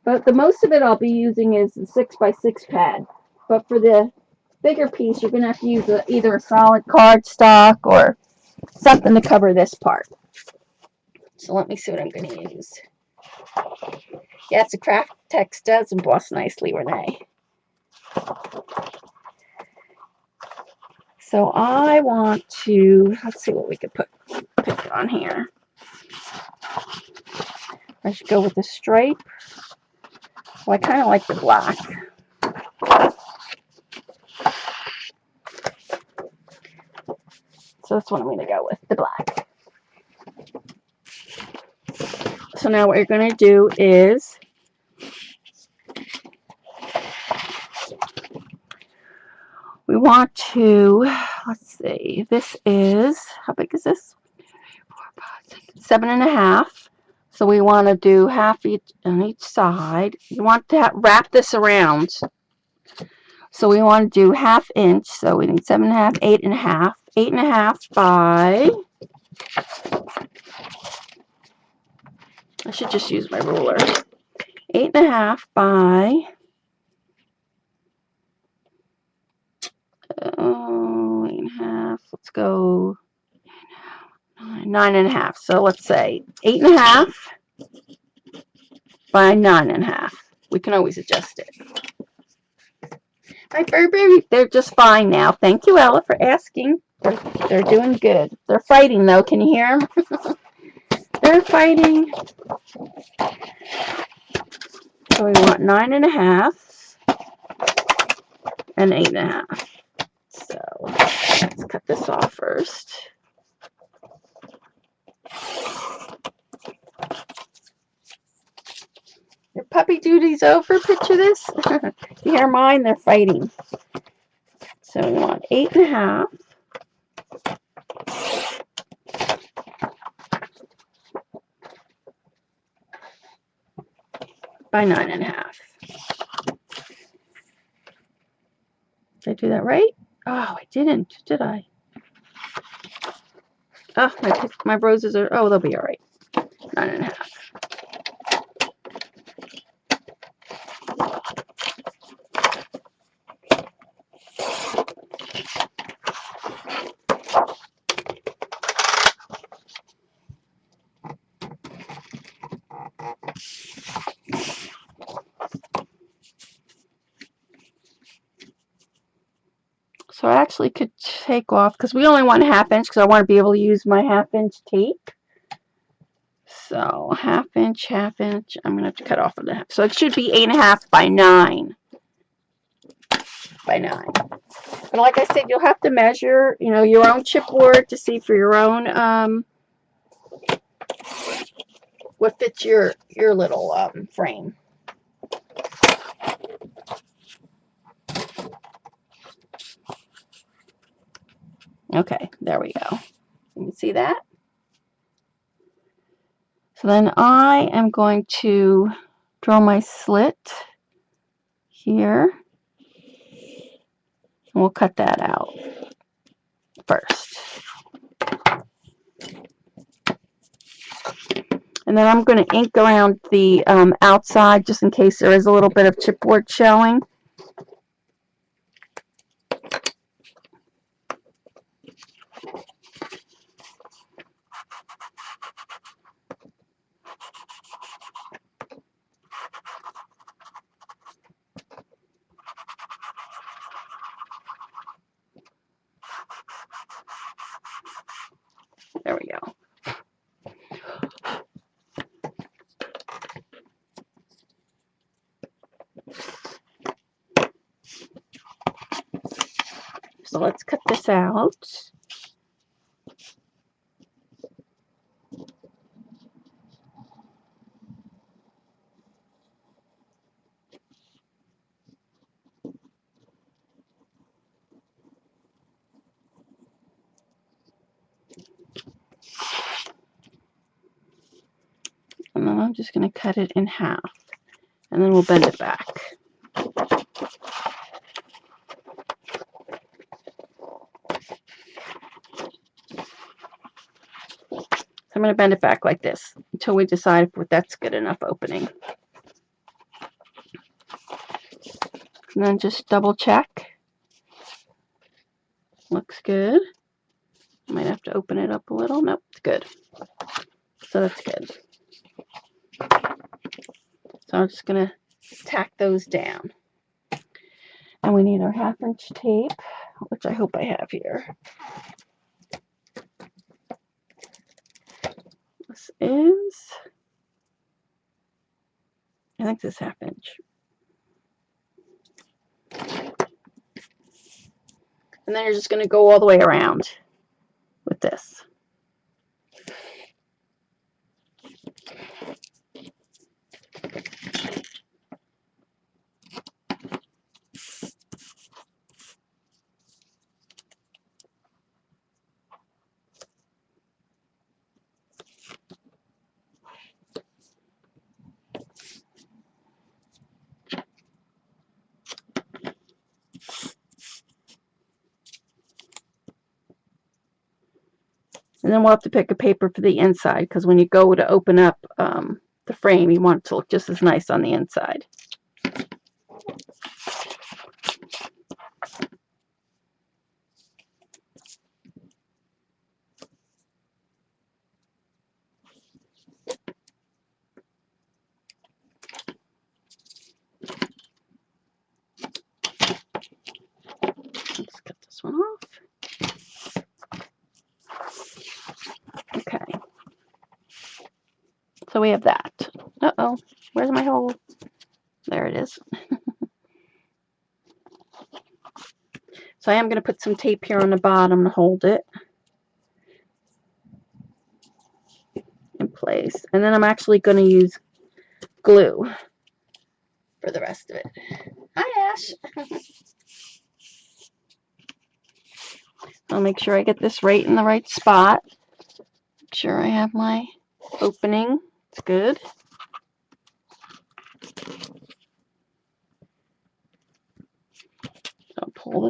But the most of it I'll be using is the 6x6 pad. But for the bigger piece, you're going to have to use either a solid cardstock or something to cover this part. So let me see what I'm going to use. Yes, the Craft Text does emboss nicely, Renee. So I want to, let's see what we could pick on here. I should go with the stripe. Well, I kind of like the black. So that's what I'm going to go with, the black. So now what you're going to do is we want to, let's see, this is, how big is this? 7.5. So we want to do half on each side. You want to wrap this around. So we want to do 1/2 inch. So we need 7.5, 8.5. 8.5 by, I should just use my ruler. 8.5 by 8.5. Let's go 9.5. So let's say 8.5 by 9.5. We can always adjust it. My fur baby, they're just fine now. Thank you, Ella, for asking. They're doing good. They're fighting, though. Can you hear them? They're fighting. So we want 9.5 and 8.5. So let's cut this off first. Your puppy duty's over. Picture this. You hear mine? They're fighting. So we want 8.5. by 9.5. Did I do that right? Oh, I didn't, did I? Oh, my roses are, oh, they'll be all right. 9.5. So I actually could take off, because we only want 1/2 inch, because I want to be able to use my 1/2 inch tape. So 1/2 inch, 1/2 inch. I'm going to have to cut off of that. So it should be 8.5 by 9. By 9. And like I said, you'll have to measure, you know, your own chipboard to see for your own, what fits your little frame. Okay, there we go. You can see that? So then I am going to draw my slit here. And we'll cut that out first. And then I'm going to ink around the outside just in case there is a little bit of chipboard showing. There we go. So let's cut this out. And then I'm just going to cut it in half. And then we'll bend it back. I'm going to bend it back like this until we decide if that's good enough opening. And then just double check. Looks good. Might have to open it up a little. Nope, it's good. So that's good. So I'm just going to tack those down. And we need our 1/2 inch tape, which I hope I have here. This is, I think this is 1/2 inch. And then you're just going to go all the way around with this. And then we'll have to pick a paper for the inside, because when you go to open up the frame, you want it to look just as nice on the inside. Let's cut this one off. Okay. So we have that. Uh-oh. Where's my hole? There it is. So I am going to put some tape here on the bottom to hold it in place. And then I'm actually going to use glue for the rest of it. Hi, Ash. I'll make sure I get this right in the right spot. Make sure I have my opening. It's good.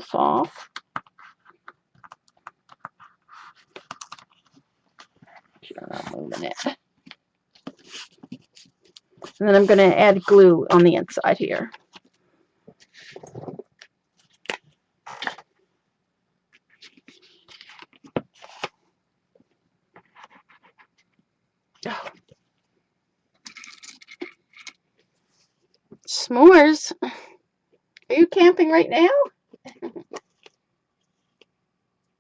this off. Make sure I'm not moving it. And then I'm going to add glue on the inside here. Oh. S'mores. Are you camping right now?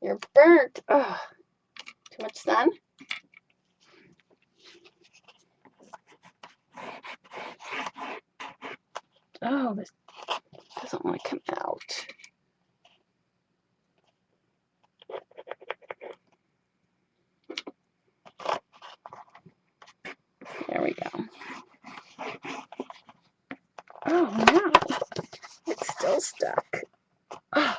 You're burnt. Oh, too much sun? Oh, this doesn't want to come out. There we go. Oh, no. It's still stuck. Oh.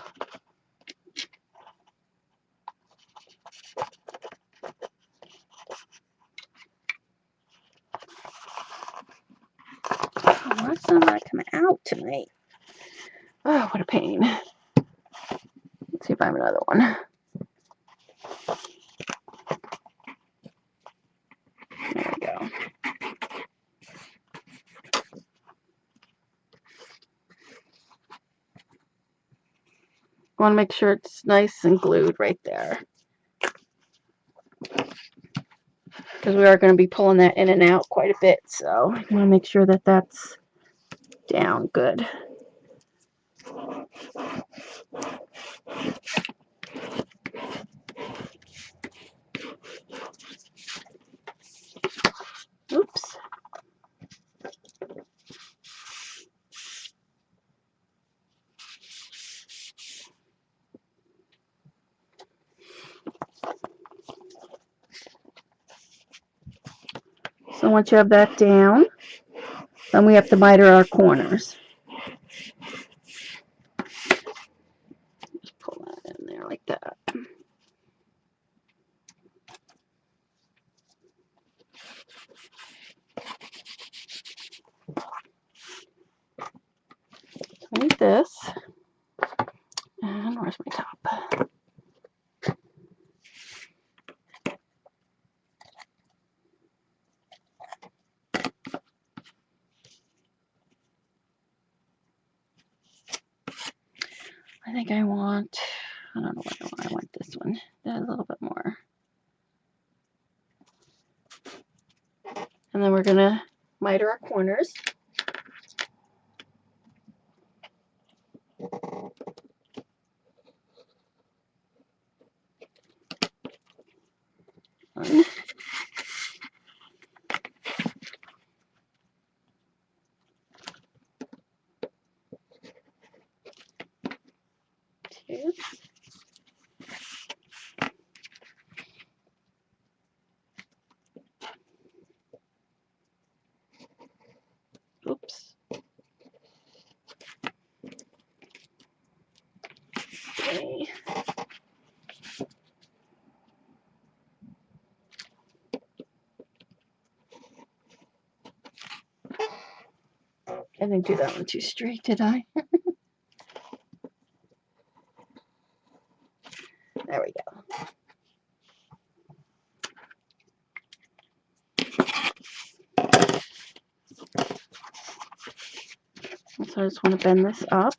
Why is it not coming out tonight? Oh, what a pain. Let's see if I have another one. There we go. I want to make sure it's nice and glued right there. Because we are going to be pulling that in and out quite a bit, so I want to make sure that that's down good. Oops. So once you have that down, then we have to miter our corners. Just pull that in there like that. I need this. And where's my top? I think I want, I don't know what I want. I want this one. That a little bit more. And then we're going to miter our corners. One, two, oops. Okay. I didn't do that one too straight, did I? There we go. So I just want to bend this up.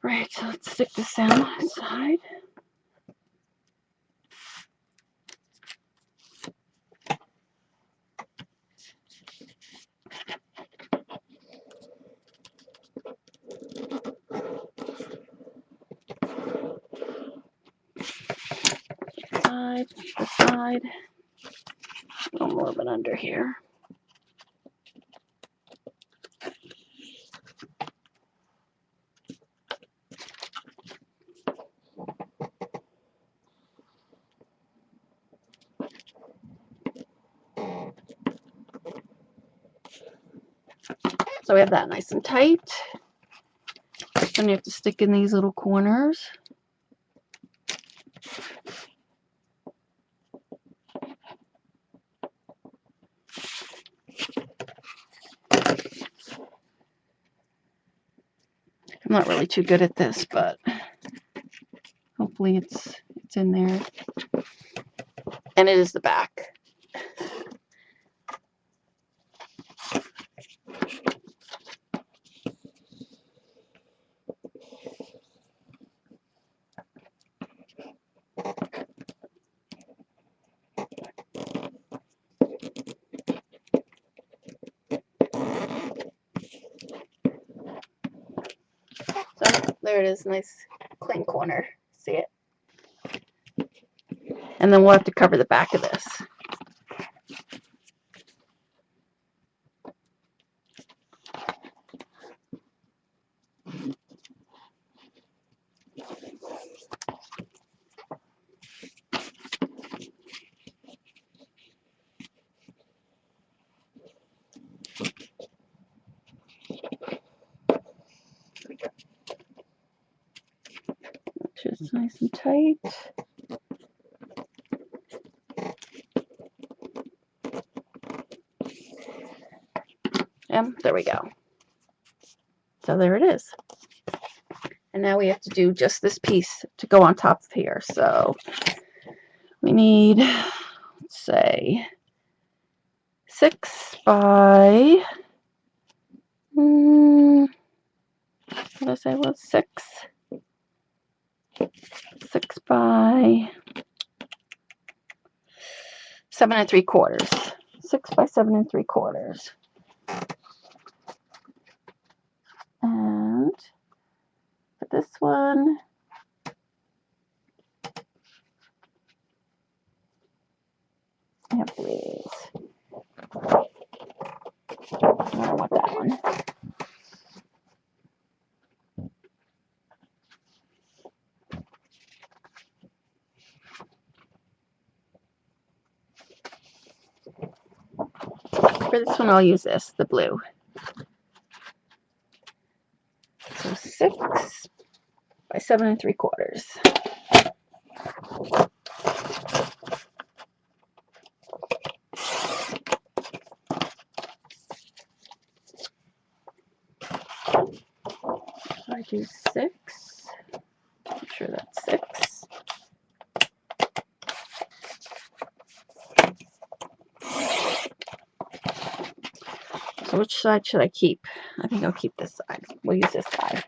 Right, so let's stick this down on the side. Side, the side. a little bit under here. So we have that nice and tight. Then you have to stick in these little corners. I'm not really too good at this, but hopefully it's in there. And it is the back. So there it is, nice clean corner. See it? And then we'll have to cover the back of this. Just nice and tight. And there we go. So there it is. And now we have to do just this piece to go on top of here. So we need, let's say, 6 by, what did I say it was? 6 by 7 3/4. 6 by 7 3/4. And for this one, I have these. I don't want that one. For this one, I'll use this, the blue. So 6 by 7 3/4. So I do 6. Make sure that's 6. So which side should I keep? I think I'll keep this side. We'll use this side.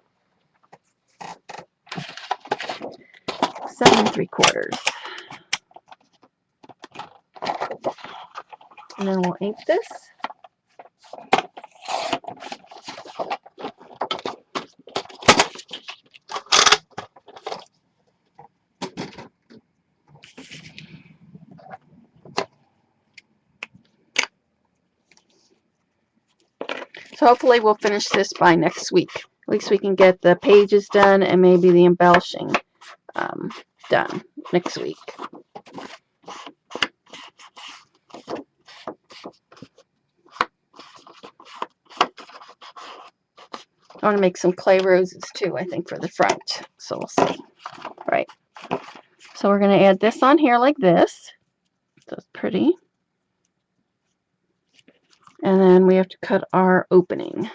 7 3/4. And then we'll ink this. So hopefully we'll finish this by next week. At least we can get the pages done and maybe the embellishing done next week. I want to make some clay roses too, I think, for the front. So we'll see. All right. So we're going to add this on here like this. That's pretty. And then we have to cut our opening.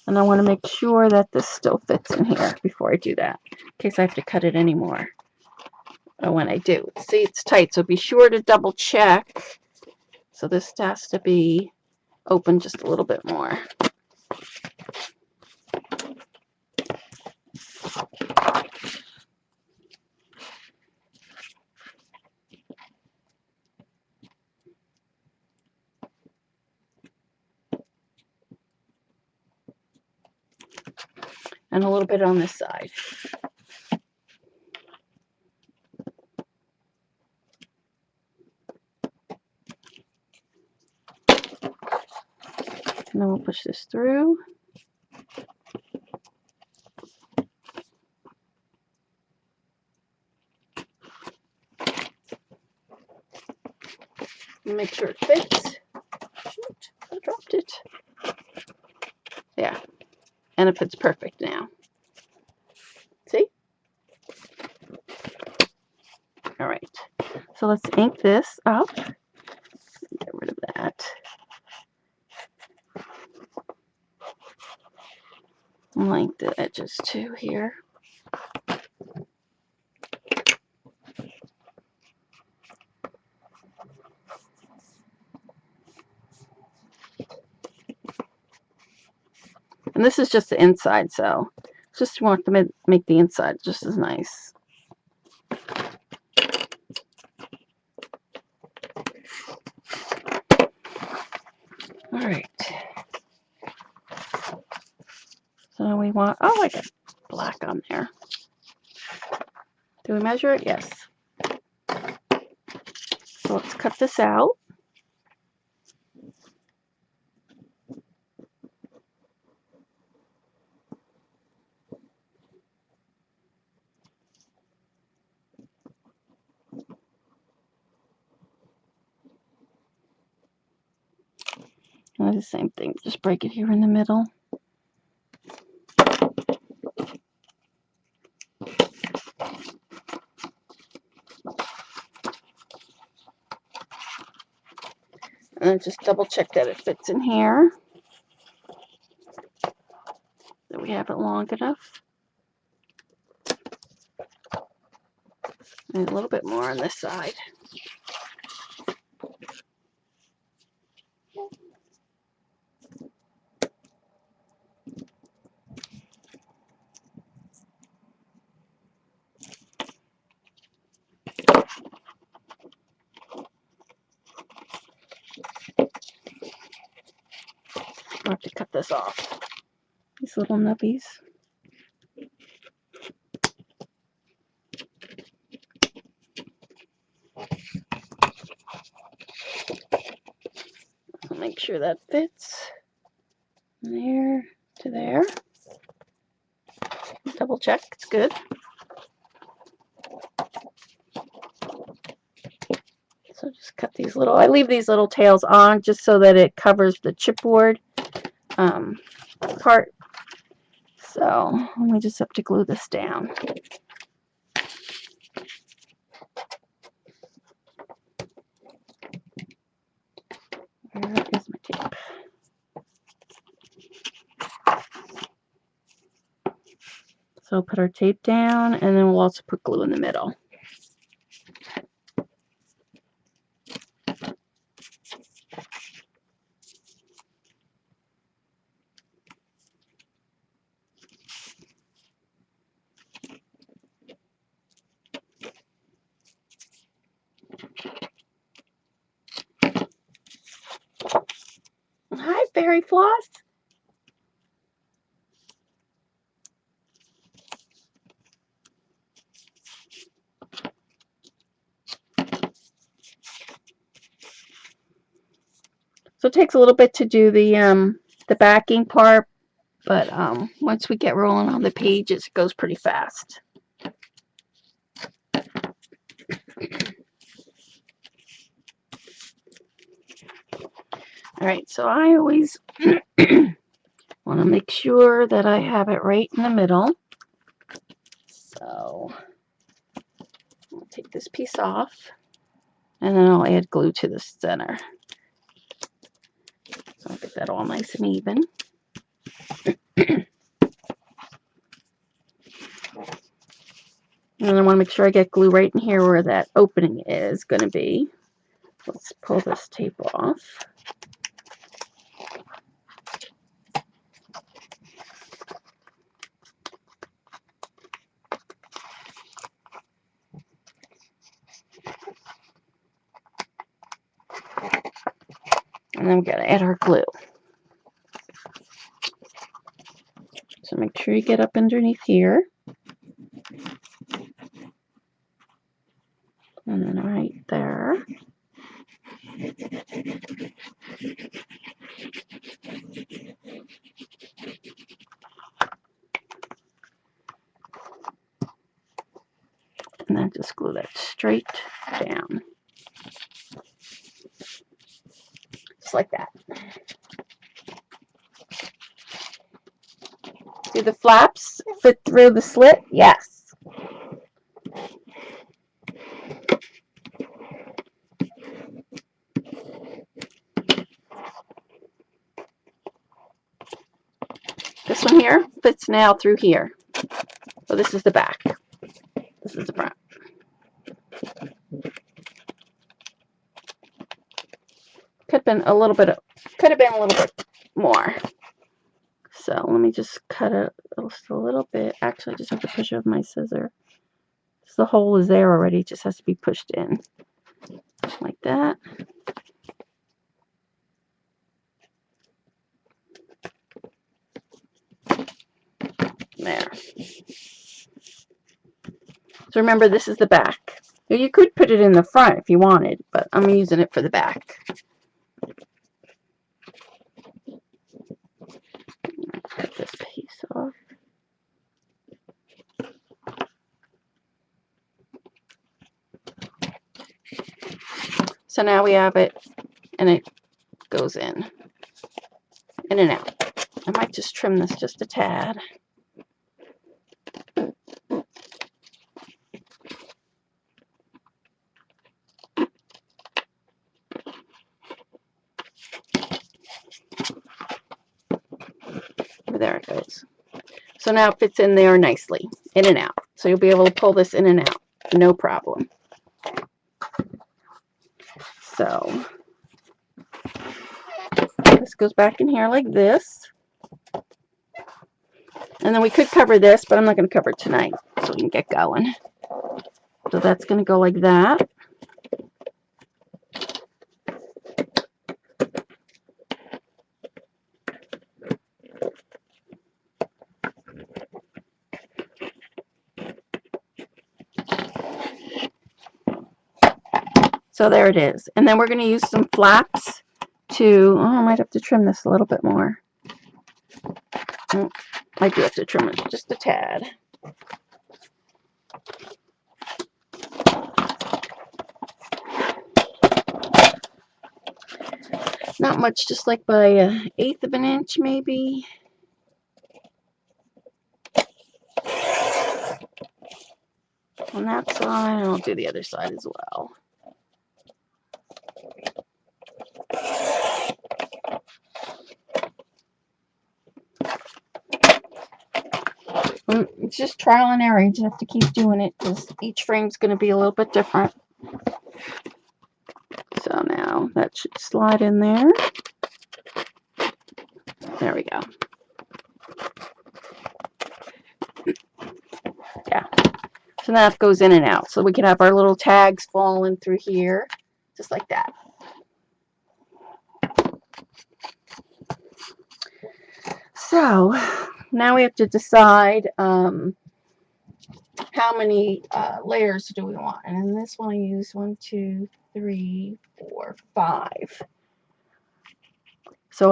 And I want to make sure that this still fits in here before I do that, in case I have to cut it anymore. Or when I do. See, it's tight, so be sure to double check. So this has to be open just a little bit more. and a little bit on this side. And then we'll push this through. Make sure it fits. Shoot, I dropped it. Yeah, and it fits perfect now. See? All right, so let's ink this up. Get rid of that. And link the edges too here. And this is just the inside, so just want to make the inside just as nice. All right. So we want, oh, I got black on there. Do we measure it? Yes. So let's cut this out. And the same thing, just break it here in the middle. And then just double check that it fits in here. That we have it long enough. And a little bit more on this side. I'll have to cut this off. These little nubbies. I'll make sure that fits. There to there. Double check, it's good. So just cut these little, I leave these little tails on just so that it covers the chipboard part. So we just have to glue this down. Where is my tape? So put our tape down, and then we'll also put glue in the middle. Hi, Fairy Floss. So it takes a little bit to do the backing part, but once we get rolling on the pages, it goes pretty fast. All right, so I always want to make sure that I have it right in the middle. So I'll take this piece off, and then I'll add glue to the center. So I'll get that all nice and even. And I want to make sure I get glue right in here where that opening is going to be. Let's pull this tape off. And then we're going to add our glue. So make sure you get up underneath here. And then right there. And then just glue that straight down. Just like that. Do the flaps fit through the slit? Yes. This one here fits now through here. So this is the back. This is the front. Could have been a little bit more. So let me just cut it just a little bit. Actually, I just have to push it with my scissor. So the hole is there already. It just has to be pushed in. Like that. There. So remember, this is the back. You could put it in the front if you wanted, but I'm using it for the back. Cut this piece off. So now we have it, and it goes in and out. I might just trim this just a tad. There it goes. So now it fits in there nicely, in and out. So you'll be able to pull this in and out, no problem. So this goes back in here like this. And then we could cover this, but I'm not going to cover it tonight, so we can get going. So that's going to go like that. So there it is. And then we're going to use some flaps to, oh, I might have to trim this a little bit more. I do have to trim it just a tad. Not much, just like by an 1/8 of an inch maybe. On that side, and I'll do the other side as well. It's just trial and error. You just have to keep doing it because each frame's going to be a little bit different. So now that should slide in there. There we go. Yeah. So now it goes in and out. So we can have our little tags falling through here, just like that. So now we have to decide how many layers do we want. And in this one I use 1, 2, 3, 4, 5. So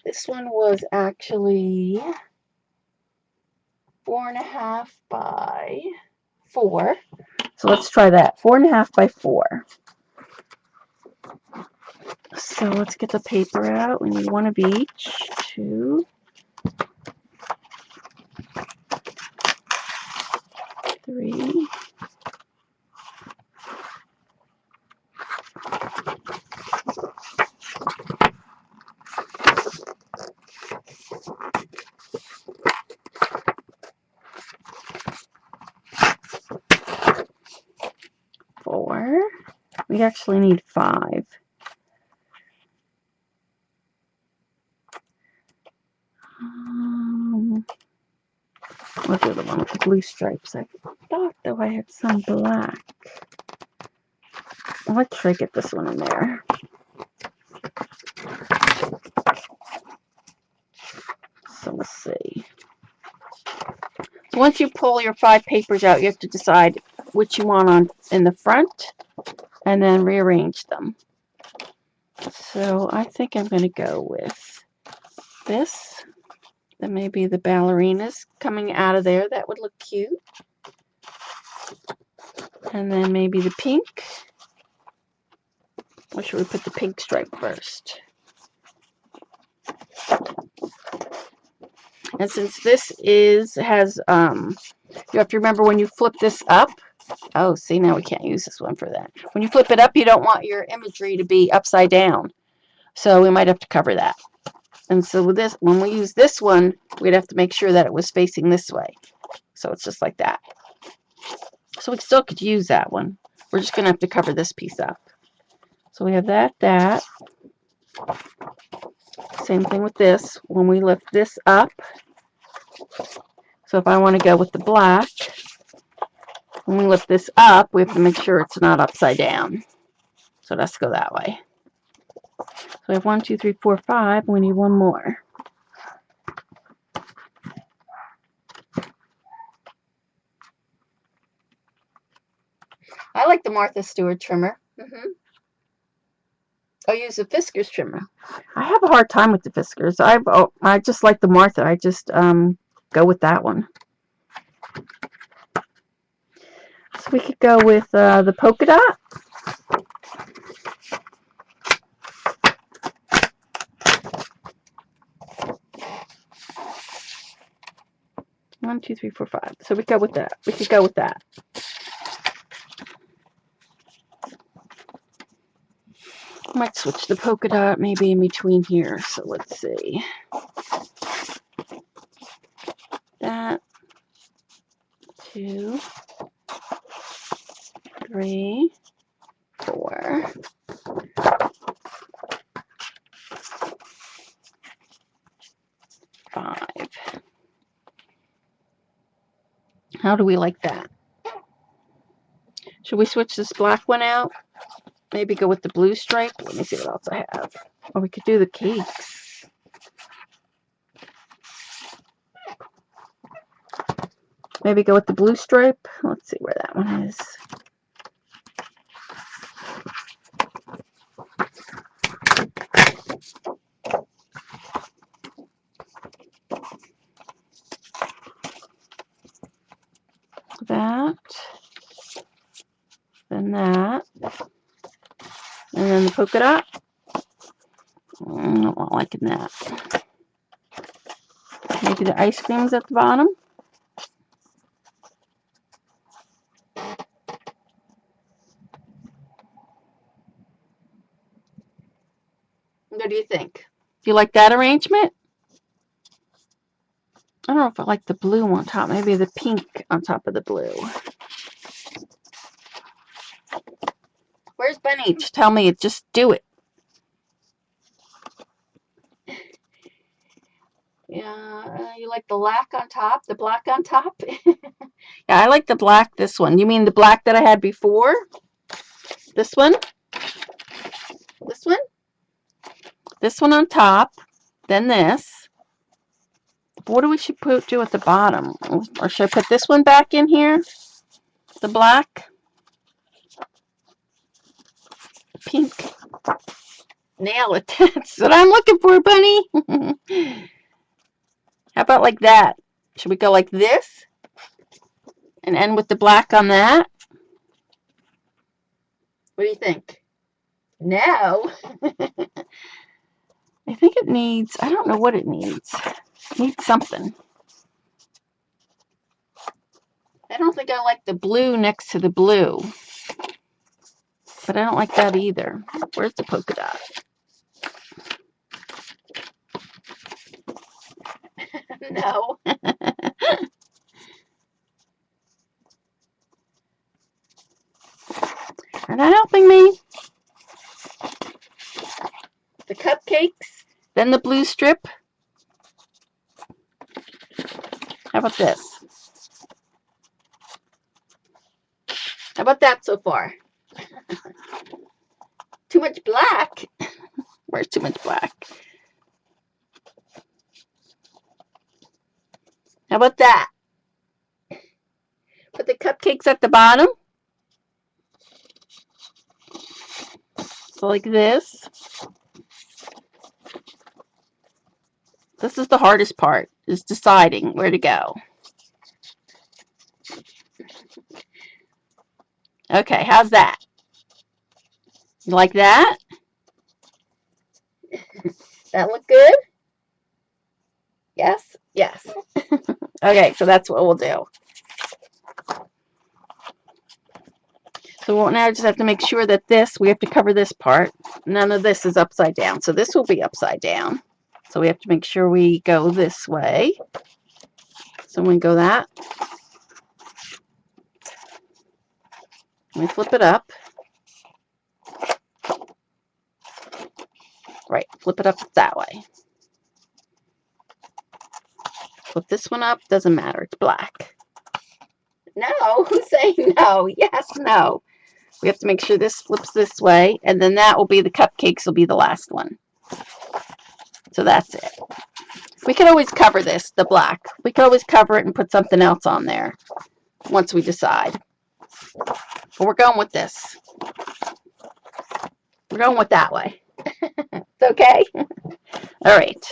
this one was actually 4.5 by 4. So let's try that. 4.5 by 4. So let's get the paper out. We need one of each. 2, 3, 4. We actually need 5. We'll do the one with the blue stripes. I thought, though, I had some black. Let's try to get this one in there. So let's see. Once you pull your 5 papers out, you have to decide which you want on in the front and then rearrange them. So I think I'm going to go with this. Then maybe the ballerinas coming out of there. That would look cute. And then maybe the pink. Or should we put the pink stripe first? And since this has you have to remember when you flip this up. Oh, see, now we can't use this one for that. When you flip it up, you don't want your imagery to be upside down. So we might have to cover that. And so with this, when we use this one, we'd have to make sure that it was facing this way. So it's just like that. So we still could use that one. We're just going to have to cover this piece up. So we have that. Same thing with this. When we lift this up, so if I want to go with the black, when we lift this up, we have to make sure it's not upside down. So let's go that way. So we have 1, 2, 3, 4, 5. We need one more. I like the Martha Stewart trimmer. I'll use the Fiskars trimmer. I have a hard time with the Fiskars. I just like the Martha. I just go with that one. So we could go with the polka dot. One, 2, 3, 4, 5. So we go with that. We could go with that. I might switch the polka dot maybe in between here. So let's see. That. 2, 3, 4. 5. How do we like that? Should we switch this black one out? Maybe go with the blue stripe. Let me see what else I have. Or we could do the cakes. Maybe go with the blue stripe. Let's see where that one is. That. Then that. And then the polka dot. I'm not liking that. Maybe the ice cream's at the bottom. What do you think? Do you like that arrangement? I don't know if I like the blue on top. Maybe the pink on top of the blue. Where's Bunny? Just tell me. Just do it. Yeah, you like the black on top? The black on top? Yeah, I like the black, this one. You mean the black that I had before? This one? This one? This one on top. Then this. What do we should do at the bottom? Or should I put this one back in here? The black? Pink. Nail it. That's what I'm looking for, Bunny. How about like that? Should we go like this? And end with the black on that? What do you think? No. I think it needs, I don't know what it needs. It needs something. I don't think I like the blue next to the blue. But I don't like that either. Where's the polka dot? No. Are not helping me. The cupcakes, then the blue strip. How about this? How about that so far? Too much black. Where's too much black? How about that? put the cupcakes at the bottom. So like this. This is the hardest part, is deciding where to go. Okay, how's that? You like that? That look good? Yes? Yes. Okay, so that's what we'll do. So we'll now just have to make sure that we have to cover this part. None of this is upside down. So this will be upside down. So we have to make sure we go this way. So we go that. We flip it up. Right, flip it up that way. Flip this one up, doesn't matter, it's black. No, who's saying no? Yes, no. We have to make sure this flips this way, and then that will be the cupcakes will be the last one. So that's it. We can always cover this, the black. We can always cover it and put something else on there once we decide. But we're going with this. We're going with that way. It's okay? All right.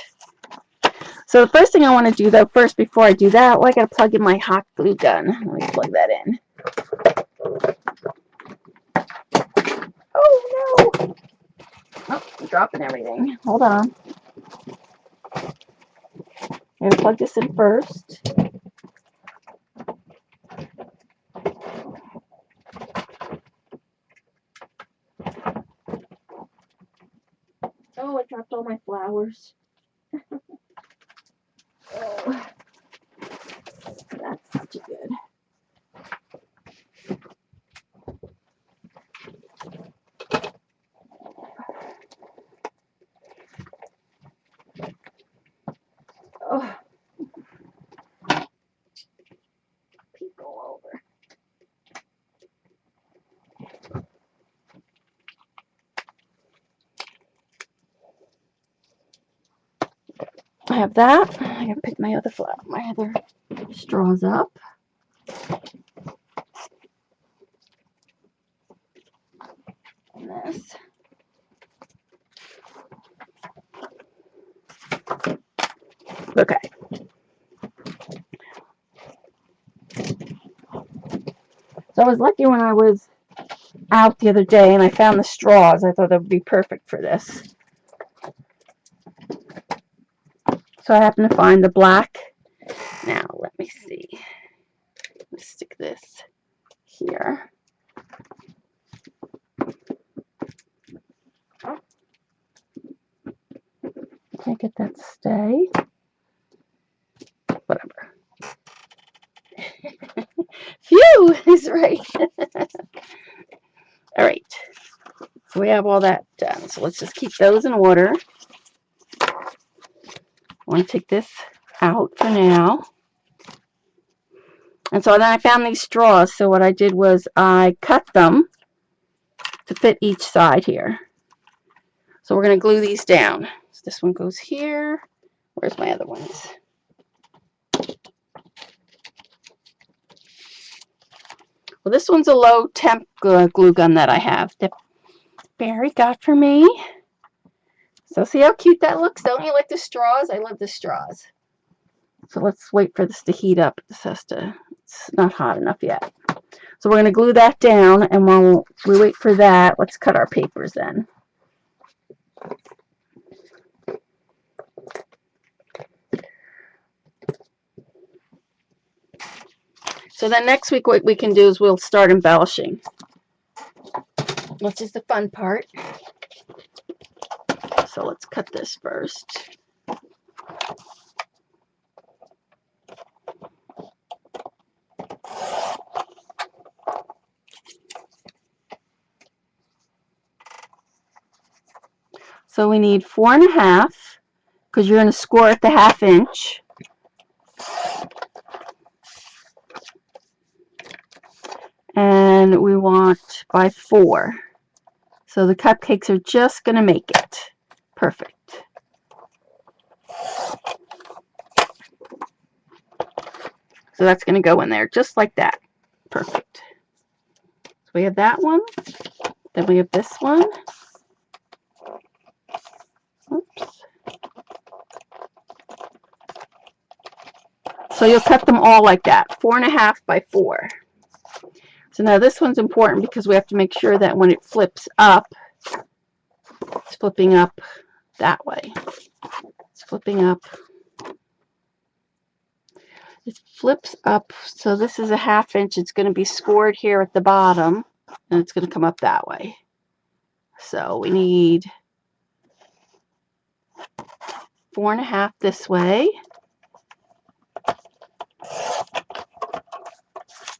So the first thing I want to do, though, first, before I do that, I got to plug in my hot glue gun. Let me plug that in. Oh, no. Oh, I'm dropping everything. Hold on. I'm going to plug this in first. Oh, I dropped all my flowers. Oh, that's not too good. Oh, peek all over. I have that. I gotta pick my other straws up. And this. Okay. So I was lucky when I was out the other day and I found the straws. I thought that would be perfect for this. So I happened to find the black. Now, let me see. Let's stick this here. Can't get that to stay. Whatever. Phew! He's right. All right. So we have all that done. So let's just keep those in order. I want to take this out for now. And so then I found these straws. So what I did was I cut them to fit each side here. So we're going to glue these down. So this one goes here. Where's my other ones? Well, this one's a low temp glue gun that I have that Barry got for me. So see how cute that looks? Don't you like the straws? I love the straws. So let's wait for this to heat up. It's not hot enough yet. So we're going to glue that down, and while we wait for that, let's cut our papers then. So then next week what we can do is we'll start embellishing, which is the fun part. So let's cut this first. So we need 4.5 because you're going to score at the 1/2 inch. And we want by 4. So the cupcakes are just going to make it perfect. So that's going to go in there just like that. perfect. So we have that one. Then we have this one. Oops. So you'll cut them all like that, 4.5 by 4. So now this one's important because we have to make sure that when it flips up, it's flipping up that way. It's flipping up. It flips up, so this is a 1/2 inch. It's going to be scored here at the bottom, and it's going to come up that way. So we need 4.5 this way.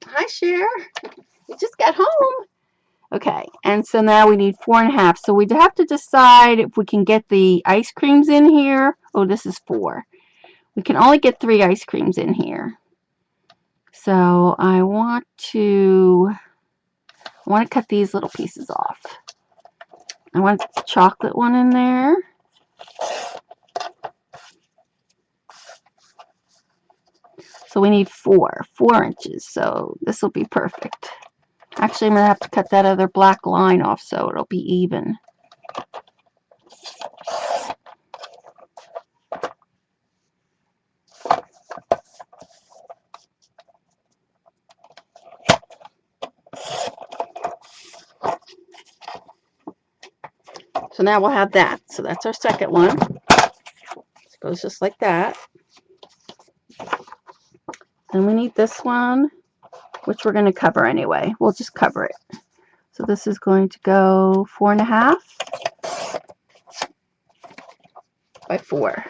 Hi, Cher. You just got home. Okay, and so now we need 4.5. So we have to decide if we can get the ice creams in here. Oh, this is 4. We can only get 3 ice creams in here. So I want to cut these little pieces off. I want the chocolate one in there. So we need 4 inches. So this will be perfect. Actually, I'm going to have to cut that other black line off so it'll be even. So now we'll have that. So that's our second one. It goes just like that. Then we need this one, which we're going to cover anyway. We'll just cover it. So this is going to go 4.5 by 4.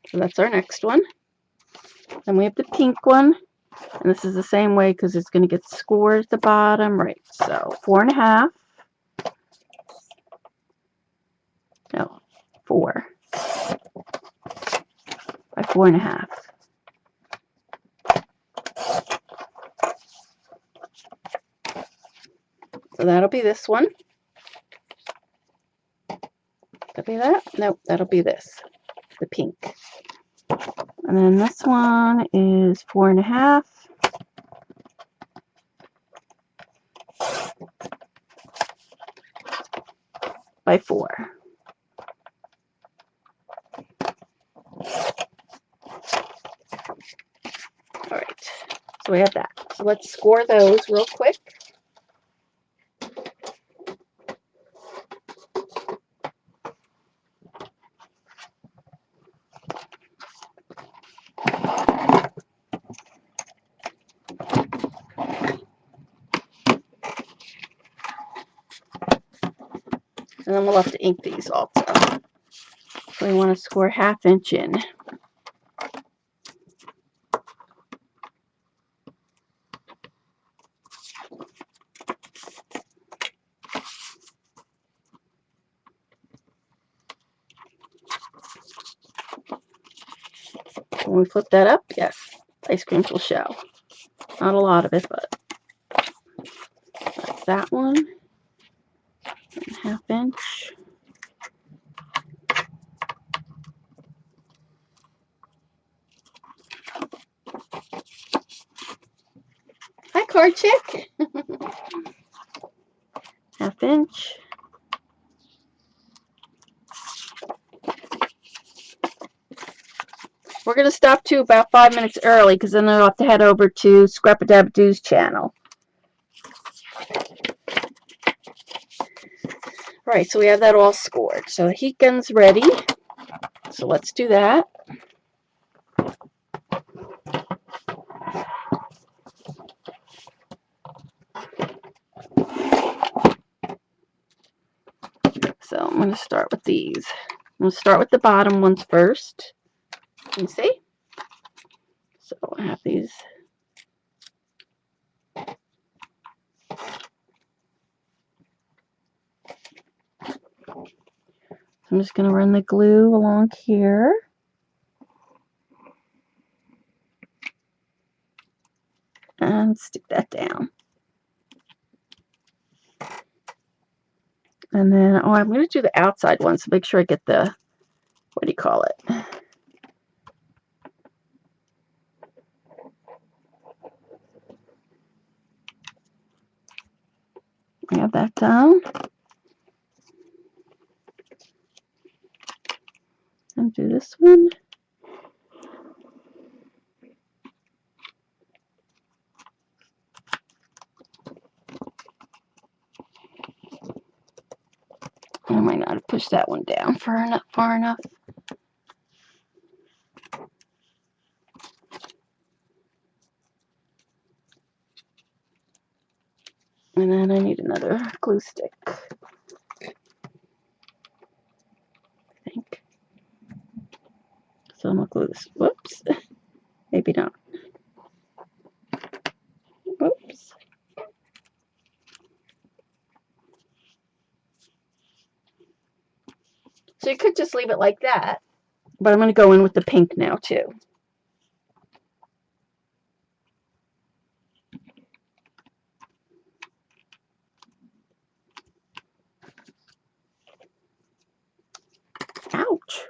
So that's our next one. Then we have the pink one. And this is the same way because it's going to get scored at the bottom. Right. So 4.5. No, 4 by 4.5. So that'll be this one. That'll be that? Nope, that'll be this, the pink. And then this one is 4.5 by 4. All right, so we have that. So let's score those real quick. And then we'll have to ink these also. So we want to score 1/2 inch in. When we flip that up, yes, ice creams will show. Not a lot of it, but that's that one. 1/2 inch. Hi, card chick. 1/2 inch. We're going to stop too about 5 minutes early because then I'll have to head over to Scrap-a-Dab-a-Doo's channel. All right, so we have that all scored. So the heat gun's ready. So let's do that. So I'm going to start with these. I'm going to start with the bottom ones first. Can you see? So I have these. I'm just going to run the glue along here. And stick that down. And then, oh, I'm going to do the outside one, so make sure I get the, what do you call it? have that down. And do this one. I might not have pushed that one down far enough. And then I need another glue stick, I think. So I'm going to glue this. Whoops. Maybe not. Whoops. So you could just leave it like that. But I'm going to go in with the pink now, too. Ouch.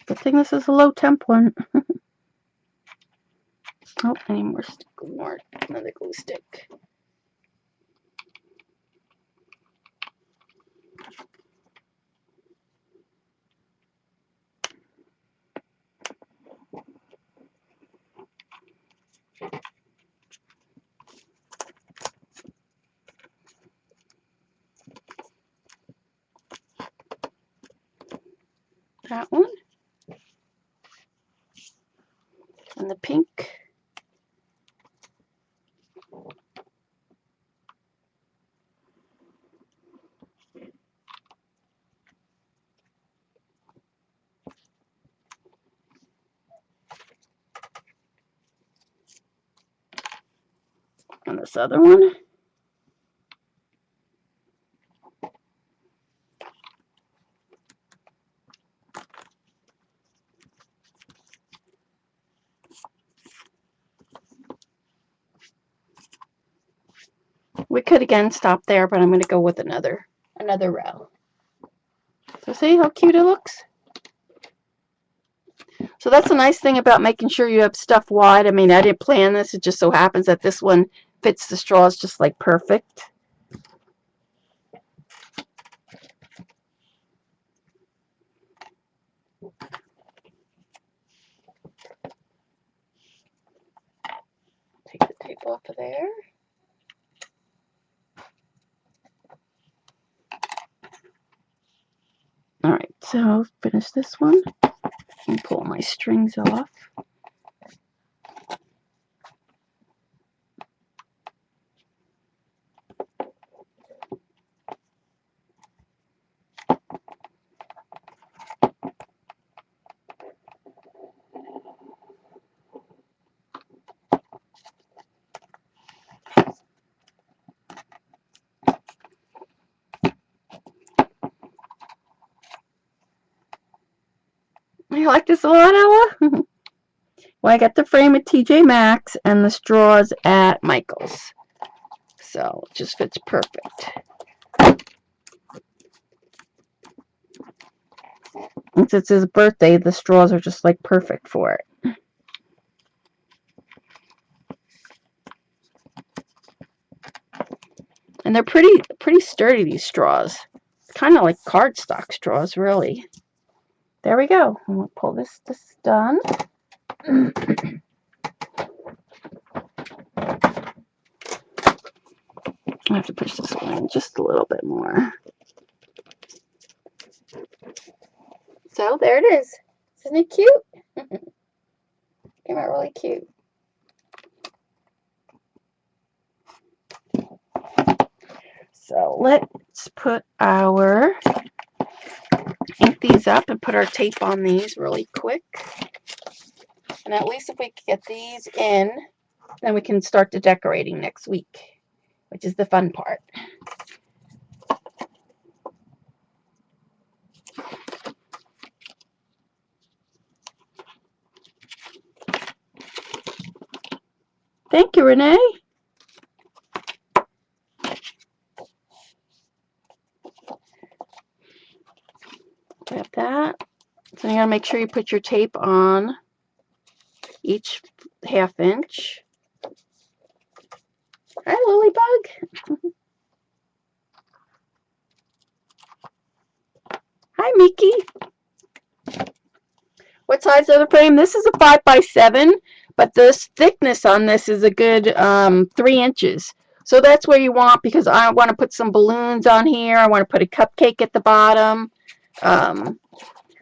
Good thing this is a low temp one. Oh, I need more, another glue stick. That one. And the pink. And this other one. We could again stop there, but I'm going to go with another row. So see how cute it looks? So that's a nice thing about making sure you have stuff wide. I mean, I didn't plan this. It just so happens that this one fits the straws just like perfect. Take the tape off of there. All right, so I'll finish this one and pull my strings off. You like this a lot, Ella? Well, I got the frame at TJ Maxx and the straws at Michael's. So it just fits perfect. And since it's his birthday, the straws are just like perfect for it. And they're pretty sturdy, these straws. Kind of like cardstock straws, really. There we go. I'm going to pull this done. I have to push this one in just a little bit more. So there it is. Isn't it cute? Came out really cute. So let's put our, ink these up and put our tape on these really quick. And at least if we can get these in, then we can start the decorating next week, which is the fun part. Thank you, Renee. Grab that. So you gotta make sure you put your tape on each 1/2 inch. Hi, Lilybug. Hi, Mickey. What size of the frame? This is a 5x7, but the thickness on this is a good 3 inches. So that's where you want, because I want to put some balloons on here. I want to put a cupcake at the bottom.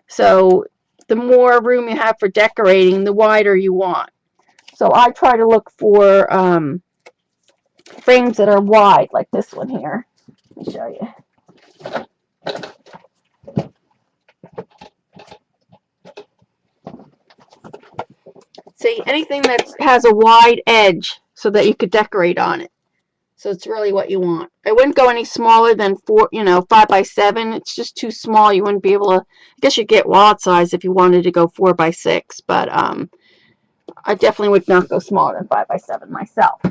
So the more room you have for decorating, the wider you want. So I try to look for frames that are wide, like this one here. Let me show you. See, anything that has a wide edge so that you could decorate on it. So it's really what you want. I wouldn't go any smaller than 5x7. It's just too small. You wouldn't be able to. I guess you'd get wad size if you wanted to go 4x6, but I definitely would not go smaller than 5x7 myself.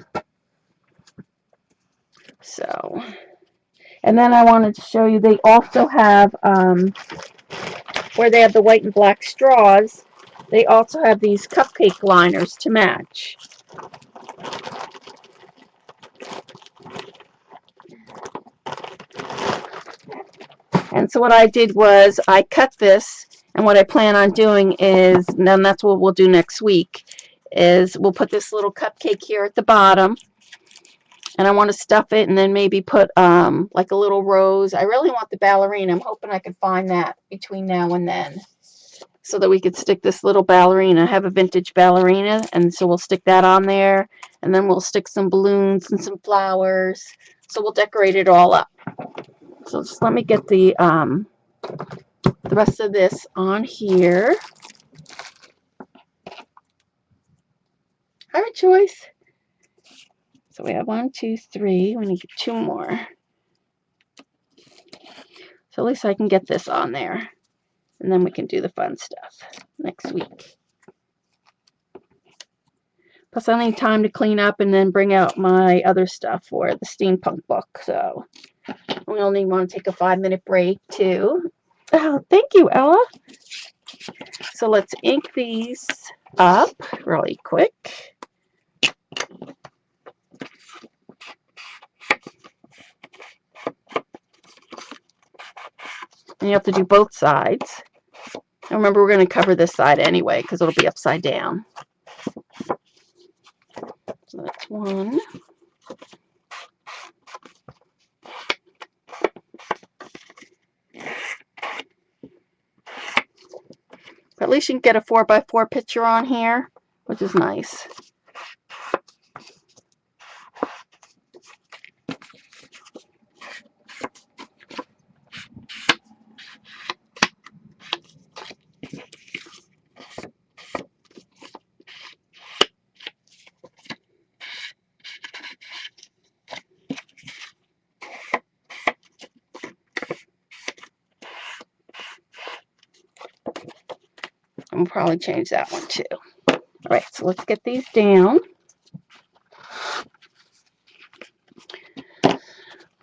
So, and then I wanted to show you they also have where they have the white and black straws. They also have these cupcake liners to match. And so what I did was I cut this, and what I plan on doing is, and then that's what we'll do next week, is we'll put this little cupcake here at the bottom, and I want to stuff it and then maybe put like a little rose. I really want the ballerina. I'm hoping I can find that between now and then, so that we could stick this little ballerina. I have a vintage ballerina, and so we'll stick that on there, and then we'll stick some balloons and some flowers. So we'll decorate it all up. So just let me get the rest of this on here. All right, Joyce. So we have 1, 2, 3. We need 2 more. So at least I can get this on there, and then we can do the fun stuff next week. Plus, I need time to clean up and then bring out my other stuff for the steampunk book. So we only want to take a 5-minute break too. Oh, thank you, Ella. So let's ink these up really quick. And you have to do both sides. And remember, we're going to cover this side anyway because it'll be upside down. So that's one. But at least you can get a 4x4 picture on here, which is nice. We'll probably change that one too. All right, so let's get these down.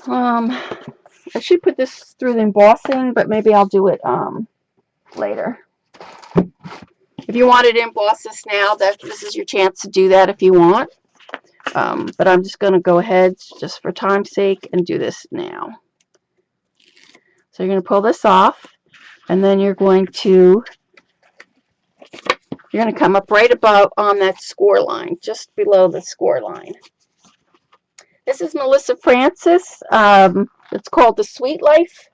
I should put this through the embossing, but maybe I'll do it later. If you wanted to emboss this now, this is your chance to do that if you want. But I'm just going to go ahead, just for time's sake, and do this now. So you're going to pull this off, and then you're going to come up right above on that score line, just below the score line. This is Melissa Francis. It's called The Sweet Life.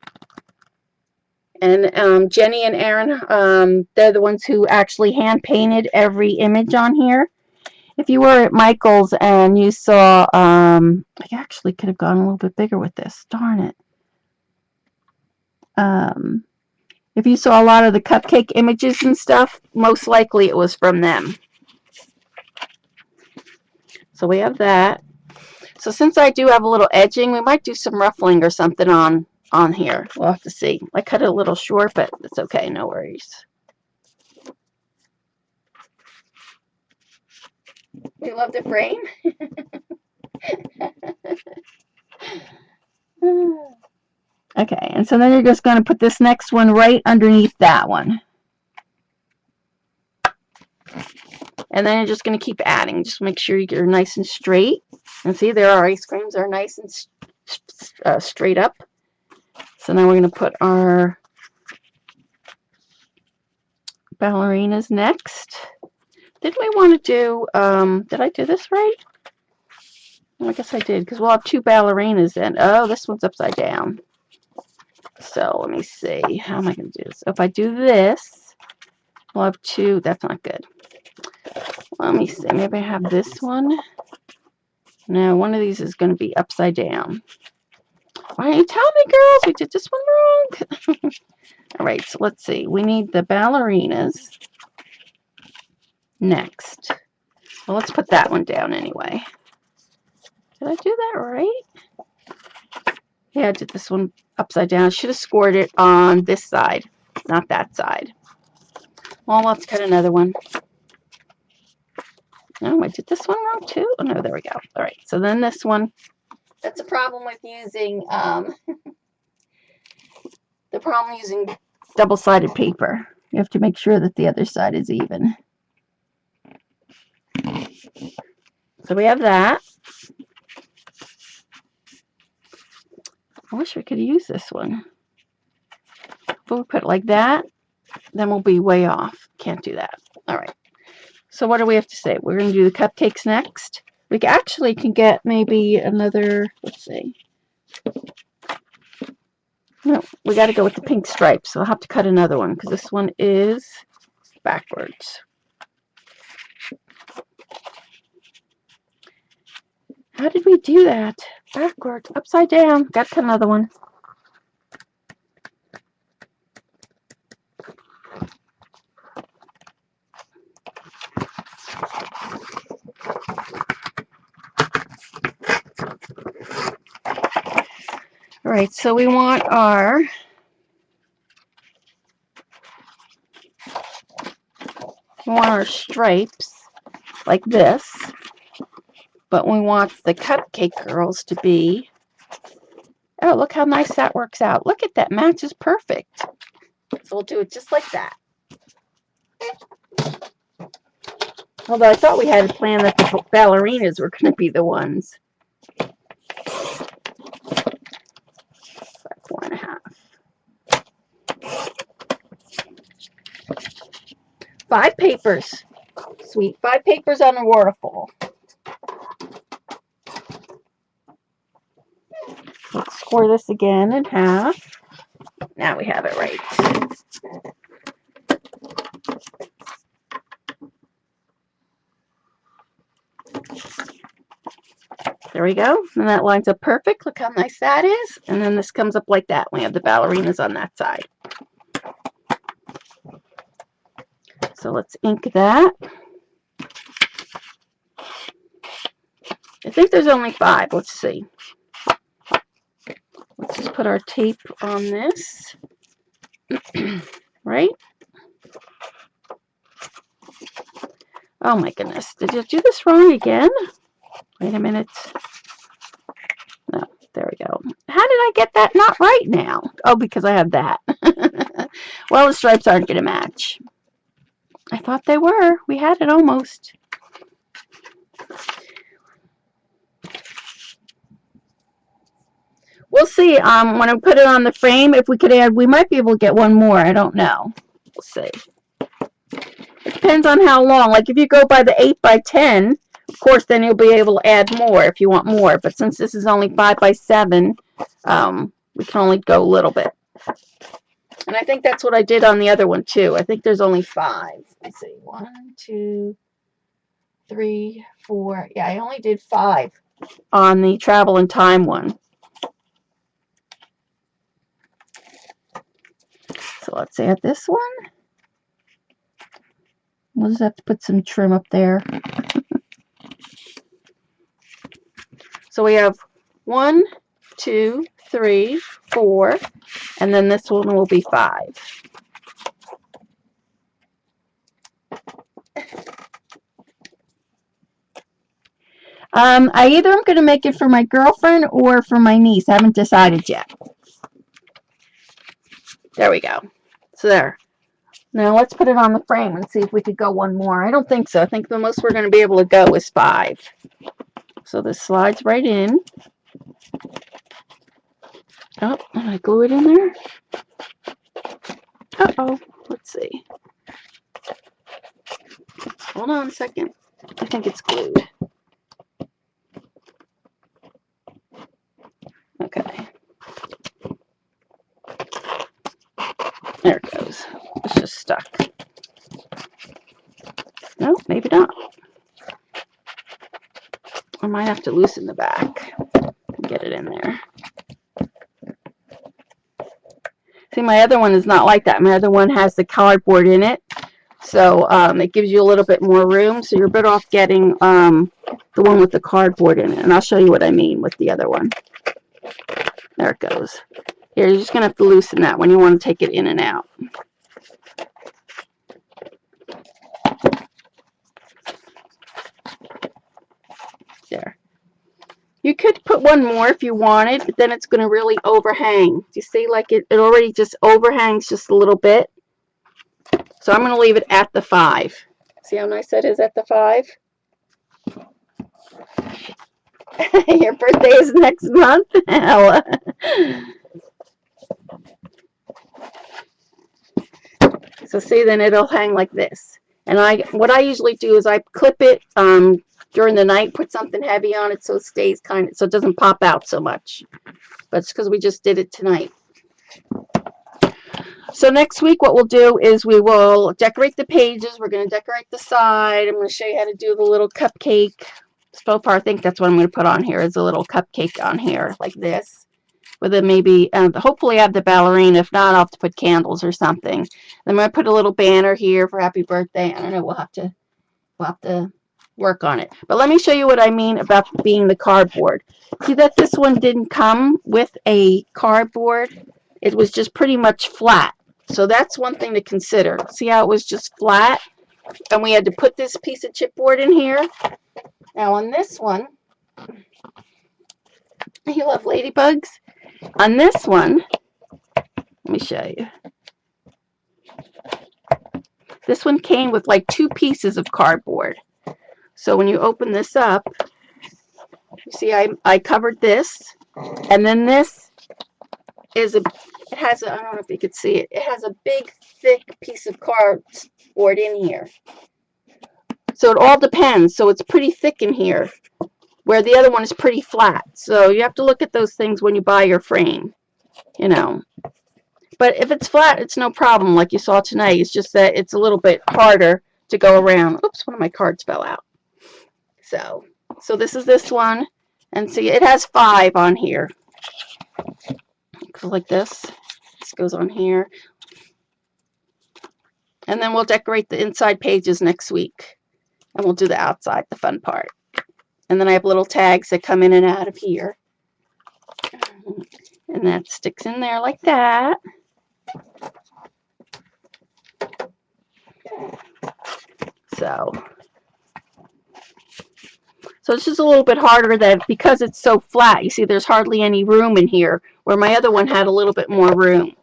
And Jenny and Aaron, they're the ones who actually hand painted every image on here. If you were at Michael's and you saw, I actually could have gone a little bit bigger with this. Darn it. If you saw a lot of the cupcake images and stuff, most likely it was from them. So we have that. So since I do have a little edging, we might do some ruffling or something on here. We'll have to see. I cut it a little short, but it's okay. No worries. We love the frame. Okay, and so then you're just going to put this next one right underneath that one. And then you're just going to keep adding. Just make sure you're nice and straight. And see, there our ice creams are nice and straight up. So now we're going to put our ballerinas next. Did we want to do, did I do this right? Well, I guess I did, because we'll have 2 ballerinas in. Oh, this one's upside down. So let me see. How am I going to do this? So if I do this, we'll have 2. That's not good. Let me see. Maybe I have this one. No, one of these is going to be upside down. Why don't you tell me, girls? We did this one wrong. All right, so let's see. We need the ballerinas next. Well, let's put that one down anyway. Did I do that right? Yeah, I did this one upside down. I should have scored it on this side, not that side. Well, let's cut another one. No, I did this one wrong too. Oh, no, there we go. All right, so then this one. That's a problem with using, the problem using double-sided paper. You have to make sure that the other side is even. So we have that. I wish we could use this one. If we put it like that, then we'll be way off. Can't do that. All right. So what do we have to say? We're going to do the cupcakes next. We actually can get maybe another, let's see. No, we got to go with the pink stripes. So I'll have to cut another one because this one is backwards. How did we do that? Backwards, upside down. Got to cut another one. All right, so we want our stripes like this, but we want the cupcake girls to be, oh, look how nice that works out. Look at that, matches perfect. So we'll do it just like that. Although I thought we had a plan that the ballerinas were going to be the ones. 4.5. 5 papers. Sweet. 5 papers on a waterfall. Let's score this again in half. Now we have it right. There we go. And that lines up perfect. Look how nice that is. And then this comes up like that. We have the ballerinas on that side. So let's ink that. I think there's only 5. Let's see. Let's just put our tape on this. Right? Oh my goodness. Did you do this wrong again? Wait a minute. No, there we go. How did I get that not right now? Oh, because I have that. Well, the stripes aren't going to match. I thought they were. We had it almost. We'll see. When I put it on the frame, if we could add, we might be able to get one more. I don't know. We'll see. It depends on how long. Like if you go by the 8 by 10, of course, then you'll be able to add more if you want more. But since this is only 5 by 7, we can only go a little bit. And I think that's what I did on the other one, too. I think there's only 5. Let's see. 1, 2, 3, 4. Yeah, I only did 5 on the travel and time one. So let's add this one. We'll just have to put some trim up there. So we have 1, 2, 3, 4, and then this one will be 5. I either am going to make it for my girlfriend or for my niece. I haven't decided yet. There we go. So there. Now let's put it on the frame and see if we could go one more. I don't think so. I think the most we're going to be able to go is 5. So this slides right in. Oh, and I glue it in there. Uh-oh. Let's see. Hold on a second. I think it's glued. Okay. There it goes. It's just stuck. No, maybe not. I might have to loosen the back and get it in there. See, my other one is not like that. My other one has the cardboard in it. So it gives you a little bit more room. So you're better off getting the one with the cardboard in it. And I'll show you what I mean with the other one. There it goes. Here, you're just going to have to loosen that when you want to take it in and out. There. You could put one more if you wanted, but then it's going to really overhang. Do you see, like it already just overhangs just a little bit? So I'm going to leave it at the 5. See how nice that is at the 5? Your birthday is next month? So see, then it'll hang like this. And what I usually do is I clip it during the night, put something heavy on it so it stays so it doesn't pop out so much. But it's because we just did it tonight. So next week what we'll do is we will decorate the pages. We're going to decorate the side. I'm going to show you how to do the little cupcake. So far, I think that's what I'm going to put on here is a little cupcake on here like this. With it maybe, hopefully I have the ballerina. If not, I'll have to put candles or something. Then I'm going to put a little banner here for happy birthday. I don't know, we'll have to work on it. But let me show you what I mean about being the cardboard. See that this one didn't come with a cardboard? It was just pretty much flat. So that's one thing to consider. See how it was just flat? And we had to put this piece of chipboard in here. Now on this one, you love ladybugs? On this one, let me show you. This one came with like 2 pieces of cardboard. So when you open this up, you see I covered this, and then this is it has I don't know if you could see it. It has a big, thick piece of cardboard in here. So it all depends. So it's pretty thick in here, where the other one is pretty flat. So you have to look at those things when you buy your frame, you know. But if it's flat, it's no problem, like you saw tonight. It's just that it's a little bit harder to go around. Oops, one of my cards fell out. So this is this one. And see, it has 5 on here. Like this. This goes on here. And then we'll decorate the inside pages next week. And we'll do the outside, the fun part. And then I have little tags that come in and out of here. And that sticks in there like that. So it's just a little bit harder that because it's so flat, you see there's hardly any room in here, where my other one had a little bit more room.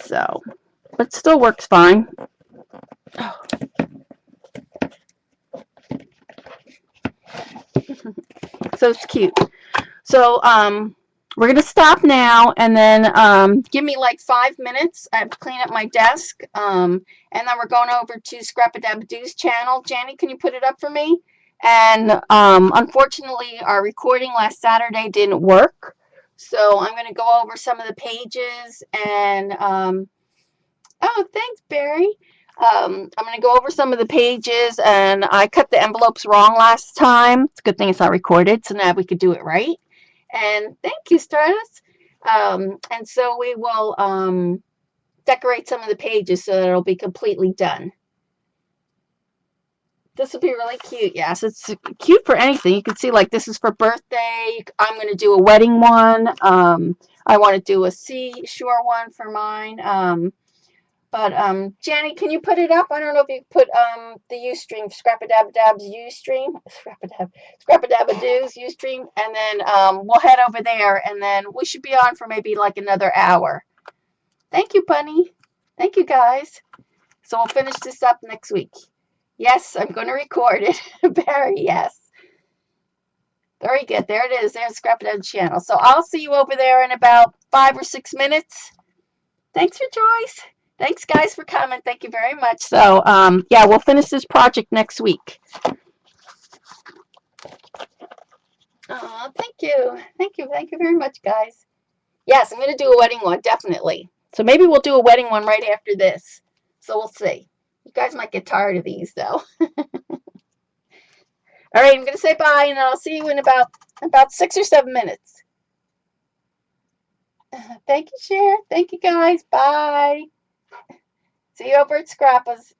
So, but it still works fine. Oh. So it's cute. So we're going to stop now, and then give me like 5 minutes. I have to clean up my desk. And then we're going over to Scrap-a-Dab-a-Doo's channel. Janny, can you put it up for me? And unfortunately, our recording last Saturday didn't work. So I'm going to go over some of the pages. And, oh, thanks, Barry. I'm going to go over some of the pages. And I cut the envelopes wrong last time. It's a good thing it's not recorded. So now we could do it right. And thank you, Stardust. And so we will decorate some of the pages so that it'll be completely done. This will be really cute. Yes, it's cute for anything. You can see, like, this is for birthday. I'm going to do a wedding one. I want to do a seashore one for mine. But Janny, can you put it up? I don't know if you put the Ustream, Scrap-a-Dab-a-Dab's Ustream, Scrap-a-Dab-a-Doo's Ustream, and then we'll head over there, and then we should be on for maybe like another hour. Thank you, Bunny. Thank you, guys. So we'll finish this up next week. Yes, I'm going to record it. Barry, yes. Very good. There it is. There's Scraphead channel. So I'll see you over there in about 5 or 6 minutes. Thanks for Joyce. Thanks, guys, for coming. Thank you very much. So, yeah, we'll finish this project next week. Oh, thank you. Thank you. Thank you very much, guys. Yes, I'm going to do a wedding one, definitely. So maybe we'll do a wedding one right after this. So we'll see. You guys might get tired of these, though. All right, I'm going to say bye, and I'll see you in about 6 or 7 minutes. Thank you, Cher. Thank you, guys. Bye. See you over at Scrappa's.